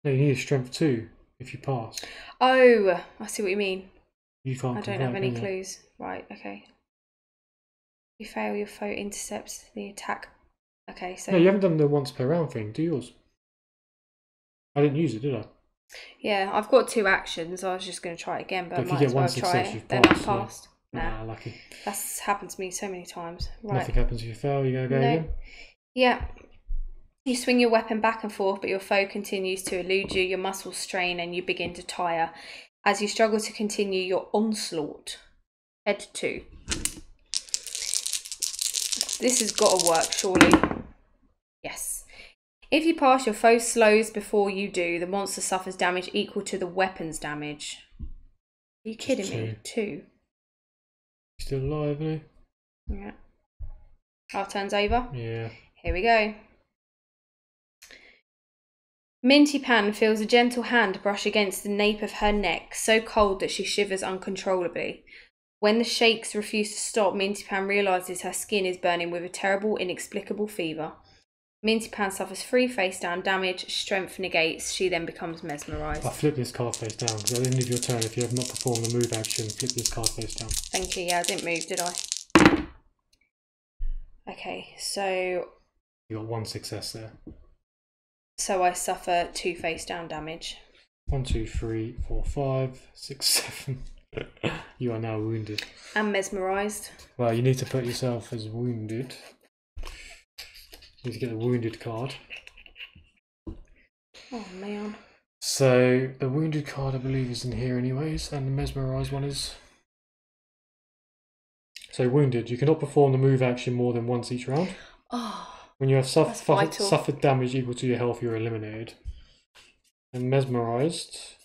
Speaker 2: No, you need a strength 2 if you pass.
Speaker 1: Oh, I see what you mean.
Speaker 2: You can't.
Speaker 1: I don't have any clues. Right, okay. You fail, your foe intercepts the attack. Okay, so...
Speaker 2: No, you haven't done the once per round thing. Do yours. I didn't use it, did I?
Speaker 1: Yeah, I've got 2 actions. I was just going to try it again, but I
Speaker 2: if you
Speaker 1: might
Speaker 2: get
Speaker 1: as
Speaker 2: one
Speaker 1: well try
Speaker 2: success,
Speaker 1: it.
Speaker 2: you've
Speaker 1: Then
Speaker 2: passed,
Speaker 1: I've passed.
Speaker 2: Yeah.
Speaker 1: Nah,
Speaker 2: Lucky.
Speaker 1: that's happened to me so many times. Right.
Speaker 2: Nothing happens if you fail. You gotta go again.
Speaker 1: Yeah. You swing your weapon back and forth, but your foe continues to elude you. Your muscles strain and you begin to tire. As you struggle to continue your onslaught. Head 2. This has got to work, surely. Yes. If you pass, your foe slows before you do. The monster suffers damage equal to the weapon's damage. Are you kidding me? 2.
Speaker 2: Still alive, isn't he?
Speaker 1: Yeah. Our turn's over?
Speaker 2: Yeah.
Speaker 1: Here we go. Minty Pan feels a gentle hand brush against the nape of her neck, so cold that she shivers uncontrollably. When the shakes refuse to stop, Minty Pan realises her skin is burning with a terrible, inexplicable fever. Minty Pan suffers 3 face down damage, strength negates, she then becomes mesmerised.
Speaker 2: I'll flip this card face down, because at the end of your turn, if you have not performed the move action, flip this card face down.
Speaker 1: Thank you, yeah, I didn't move, did I? Okay, so...
Speaker 2: You got 1 success there.
Speaker 1: So I suffer 2 face down damage.
Speaker 2: 1, 2, 3, 4, 5, 6, 7. You are now wounded.
Speaker 1: And mesmerised.
Speaker 2: Well, you need to put yourself as wounded. You need to get the wounded card.
Speaker 1: Oh man.
Speaker 2: So the wounded card I believe is in here anyways, and the mesmerised one is... So wounded, you cannot perform the move action more than once each round.
Speaker 1: Oh,
Speaker 2: when you have
Speaker 1: vital.
Speaker 2: suffered damage equal to your health, you're eliminated. And mesmerised...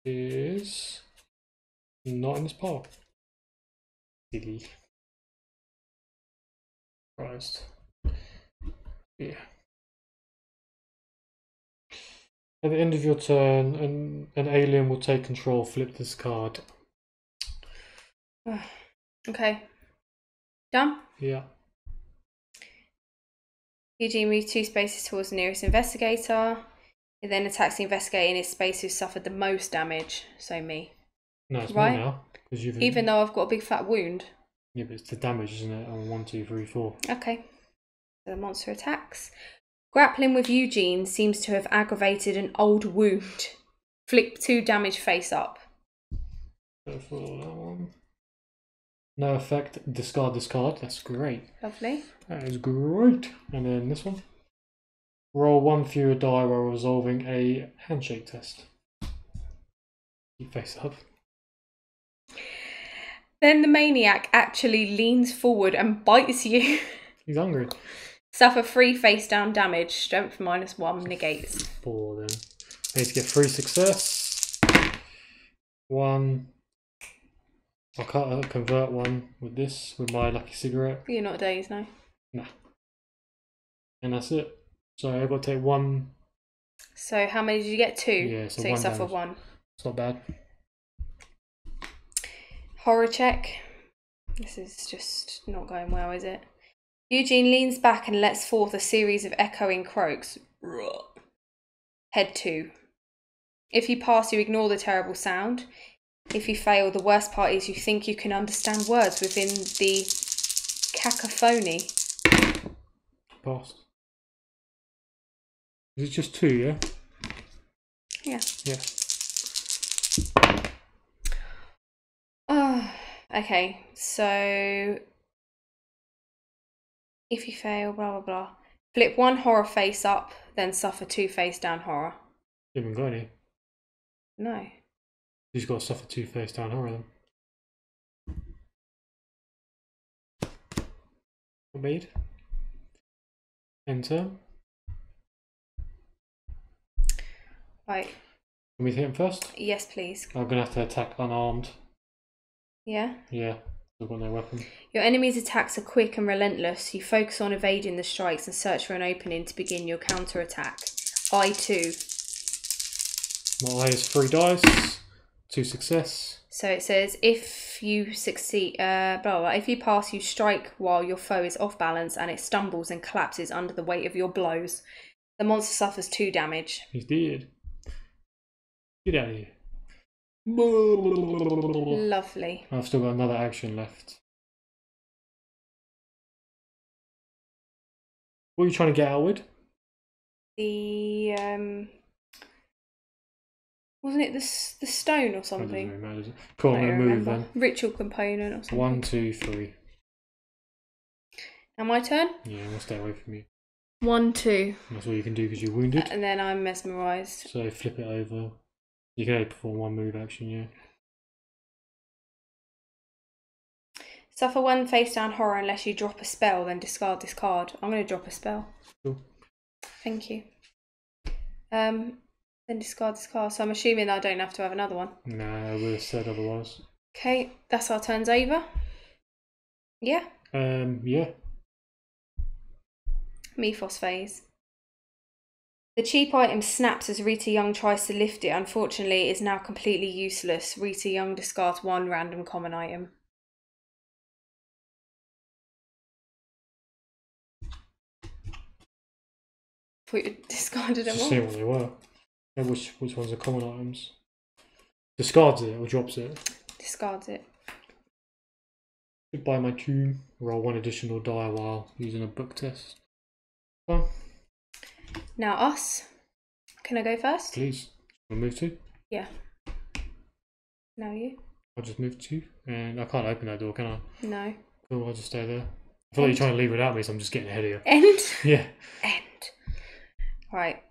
Speaker 2: is not in this pile. Silly. Christ. Yeah. At the end of your turn, an alien will take control. Flip this card.
Speaker 1: Okay. Done?
Speaker 2: Yeah.
Speaker 1: Eugene moves 2 spaces towards the nearest investigator. It then attacks the investigator in his space who suffered the most damage. So me.
Speaker 2: No, it's
Speaker 1: right?
Speaker 2: more now. You've...
Speaker 1: Even though I've got a big fat wound.
Speaker 2: Yeah, but it's the damage, isn't it? On 1, 2, 3, 4.
Speaker 1: Okay. So the monster attacks. Grappling with Eugene seems to have aggravated an old wound. Flip 2 damage face up.
Speaker 2: Go for that one. No effect. Discard this card. That's great.
Speaker 1: Lovely.
Speaker 2: That is great. And then this one. Roll 1 fewer die while resolving a handshake test. Keep face up.
Speaker 1: Then the maniac actually leans forward and bites you.
Speaker 2: He's hungry.
Speaker 1: Suffer 3 face down damage. Strength -1 negates.
Speaker 2: 4 then. I need to get 3 success. 1. I'll convert 1 with this, with my lucky cigarette.
Speaker 1: You're not dazed, no?
Speaker 2: Nah. And that's it. So I've got to take 1.
Speaker 1: So how many did you get? 2?
Speaker 2: Yeah, so
Speaker 1: you
Speaker 2: 1
Speaker 1: suffer
Speaker 2: damage.
Speaker 1: 1.
Speaker 2: It's not bad.
Speaker 1: Horror check. This is just not going well, is it? Eugene leans back and lets forth a series of echoing croaks. Head 2. If you pass, you ignore the terrible sound. If you fail, the worst part is you think you can understand words within the cacophony.
Speaker 2: Passed. Is it just 2, yeah?
Speaker 1: Yeah.
Speaker 2: Yeah.
Speaker 1: Oh, okay, so if you fail, blah blah blah. Flip 1 horror face up, then suffer 2 face down horror.
Speaker 2: You haven't got any.
Speaker 1: No.
Speaker 2: You just got to suffer 2 face down horror then. Obeyed. Enter.
Speaker 1: Right.
Speaker 2: me to hit him first?
Speaker 1: Yes, please.
Speaker 2: I'm going to have to attack unarmed.
Speaker 1: Yeah?
Speaker 2: Yeah, I've got no weapon.
Speaker 1: Your enemy's attacks are quick and relentless. You focus on evading the strikes and search for an opening to begin your counter-attack. I2.
Speaker 2: My I is 3 dice. 2 success.
Speaker 1: So it says, if you succeed, blah, blah, blah. If you pass, you strike while your foe is off balance and it stumbles and collapses under the weight of your blows. The monster suffers 2 damage.
Speaker 2: He's dead. Get out of here.
Speaker 1: Lovely.
Speaker 2: I've still got another action left. What are you trying to get out with?
Speaker 1: The, wasn't it the stone or
Speaker 2: That doesn't
Speaker 1: something?
Speaker 2: really matter, does it? Cool, I'm
Speaker 1: I
Speaker 2: going to
Speaker 1: don't
Speaker 2: move
Speaker 1: remember.
Speaker 2: then.
Speaker 1: Ritual component or something.
Speaker 2: 1, 2, 3.
Speaker 1: Now my turn?
Speaker 2: Yeah, I'm going to stay away from you.
Speaker 1: 1, 2.
Speaker 2: That's all you can do because you're wounded.
Speaker 1: And then I'm mesmerised.
Speaker 2: So flip it over. You can only perform 1 move action, yeah.
Speaker 1: Suffer 1 face down horror unless you drop a spell, then discard this card. I'm going to drop a spell.
Speaker 2: Cool.
Speaker 1: Thank you. Then discard this card. So I'm assuming that I don't have to have another one.
Speaker 2: Nah, I would have said otherwise.
Speaker 1: Okay, that's our turns over. Yeah.
Speaker 2: Yeah.
Speaker 1: Mythos phase. The cheap item snaps as Rita Young tries to lift it. Unfortunately, it is now completely useless. Rita Young discards 1 random common item. Thought you discarded them
Speaker 2: Just
Speaker 1: all.
Speaker 2: see what they were. Yeah, which ones are common items? Discards it or drops it?
Speaker 1: Discards it.
Speaker 2: Goodbye my tomb. Roll 1 additional die while using a book test. Well,
Speaker 1: Now us. Can I go first?
Speaker 2: please. I'll move 2.
Speaker 1: Yeah. Now you.
Speaker 2: I'll just move 2. And I can't open that door, can I?
Speaker 1: No.
Speaker 2: Cool, I'll just stay there. I feel like you're trying to leave without me, so I'm just getting ahead of you.
Speaker 1: End.
Speaker 2: Yeah.
Speaker 1: End. Right.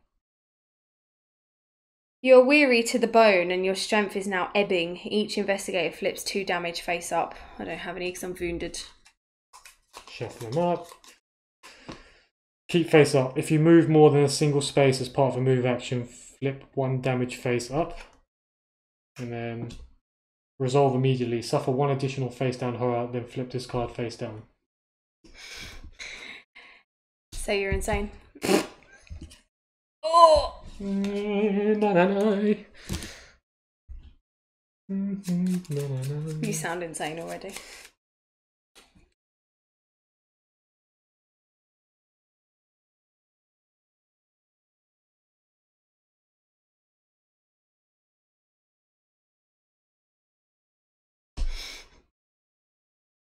Speaker 1: You're weary to the bone and your strength is now ebbing. Each investigator flips 2 damage face up. I don't have any because I'm wounded.
Speaker 2: Shuffle them up. Keep face up. If you move more than a single space as part of a move action, flip 1 damage face up. And then resolve immediately. Suffer 1 additional face down horror, then flip this card face down.
Speaker 1: So you're insane. Oh! You sound insane already.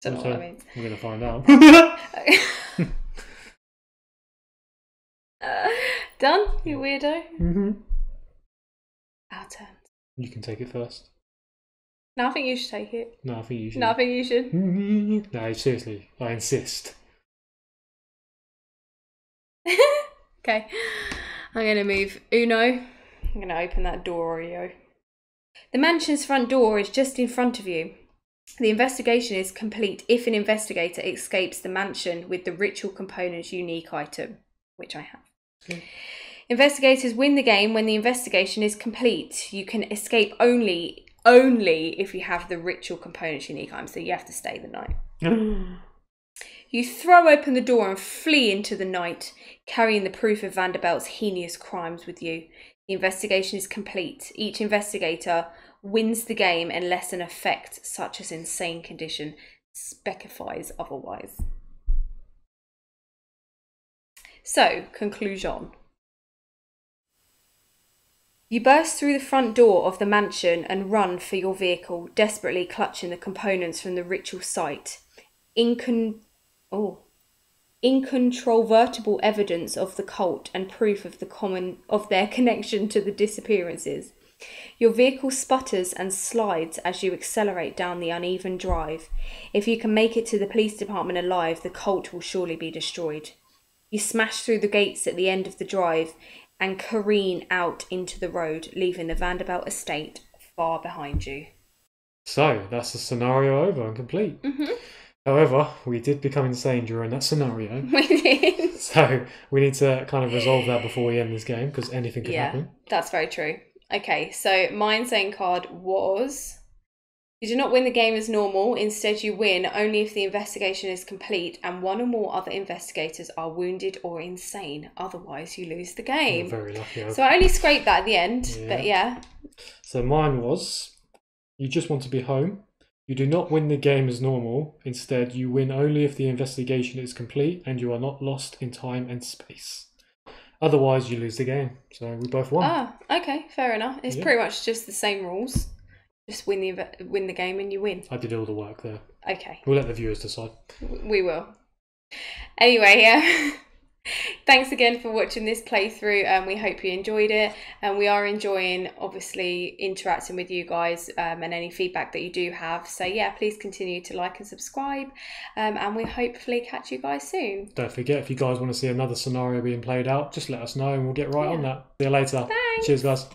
Speaker 1: Don't know what that means.
Speaker 2: We're going to find out.
Speaker 1: Done, you weirdo.
Speaker 2: Mm-hmm.
Speaker 1: Our turn.
Speaker 2: You can take it first.
Speaker 1: No, I think you should take it.
Speaker 2: No, I think you should.
Speaker 1: No, I think you should.
Speaker 2: No, seriously, I insist.
Speaker 1: Okay, I'm going to move Uno. I'm going to open that door, Oreo. The mansion's front door is just in front of you. The investigation is complete if an investigator escapes the mansion with the ritual component's unique item, which I have.
Speaker 2: Okay.
Speaker 1: Investigators win the game when the investigation is complete. You can escape only if you have the ritual component's unique item, so you have to stay the night. You throw open the door and flee into the night, carrying the proof of Vanderbilt's heinous crimes with you. The investigation is complete. Each investigator wins the game unless an effect such as insane condition specifies otherwise. So, conclusion. You burst through the front door of the mansion and run for your vehicle, desperately clutching the components from the ritual site. Incontrovertible evidence of the cult and proof of their connection to the disappearances. Your vehicle sputters and slides as you accelerate down the uneven drive. If you can make it to the police department alive, the cult will surely be destroyed. You smash through the gates at the end of the drive and careen out into the road, leaving the Vanderbilt estate far behind you.
Speaker 2: So, that's the scenario over and complete.
Speaker 1: Mm-hmm.
Speaker 2: However, we did become insane during that scenario.
Speaker 1: We did.
Speaker 2: So, we need to kind of resolve that before we end this game, because anything could happen.
Speaker 1: That's very true. Okay, so my saying card was: you do not win the game as normal. Instead, you win only if the investigation is complete and one or more other investigators are wounded or insane. Otherwise, you lose the game.
Speaker 2: You're very lucky.
Speaker 1: So I only scraped that at the end, but yeah.
Speaker 2: So mine was: you just want to be home. You do not win the game as normal. Instead, you win only if the investigation is complete and you are not lost in time and space. Otherwise, you lose the game. So we both won.
Speaker 1: Ah, okay, fair enough. It's pretty much just the same rules. Just win the game and you win.
Speaker 2: I did all the work there.
Speaker 1: Okay.
Speaker 2: We'll let the viewers decide.
Speaker 1: We will. Anyway, yeah. Thanks again for watching this playthrough, and we hope you enjoyed it. And we are enjoying, obviously, interacting with you guys and any feedback that you do have. So yeah, please continue to like and subscribe, and we hopefully catch you guys soon.
Speaker 2: Don't forget, if you guys want to see another scenario being played out, just let us know and we'll get right on that. See you later.
Speaker 1: Thanks.
Speaker 2: Cheers, guys.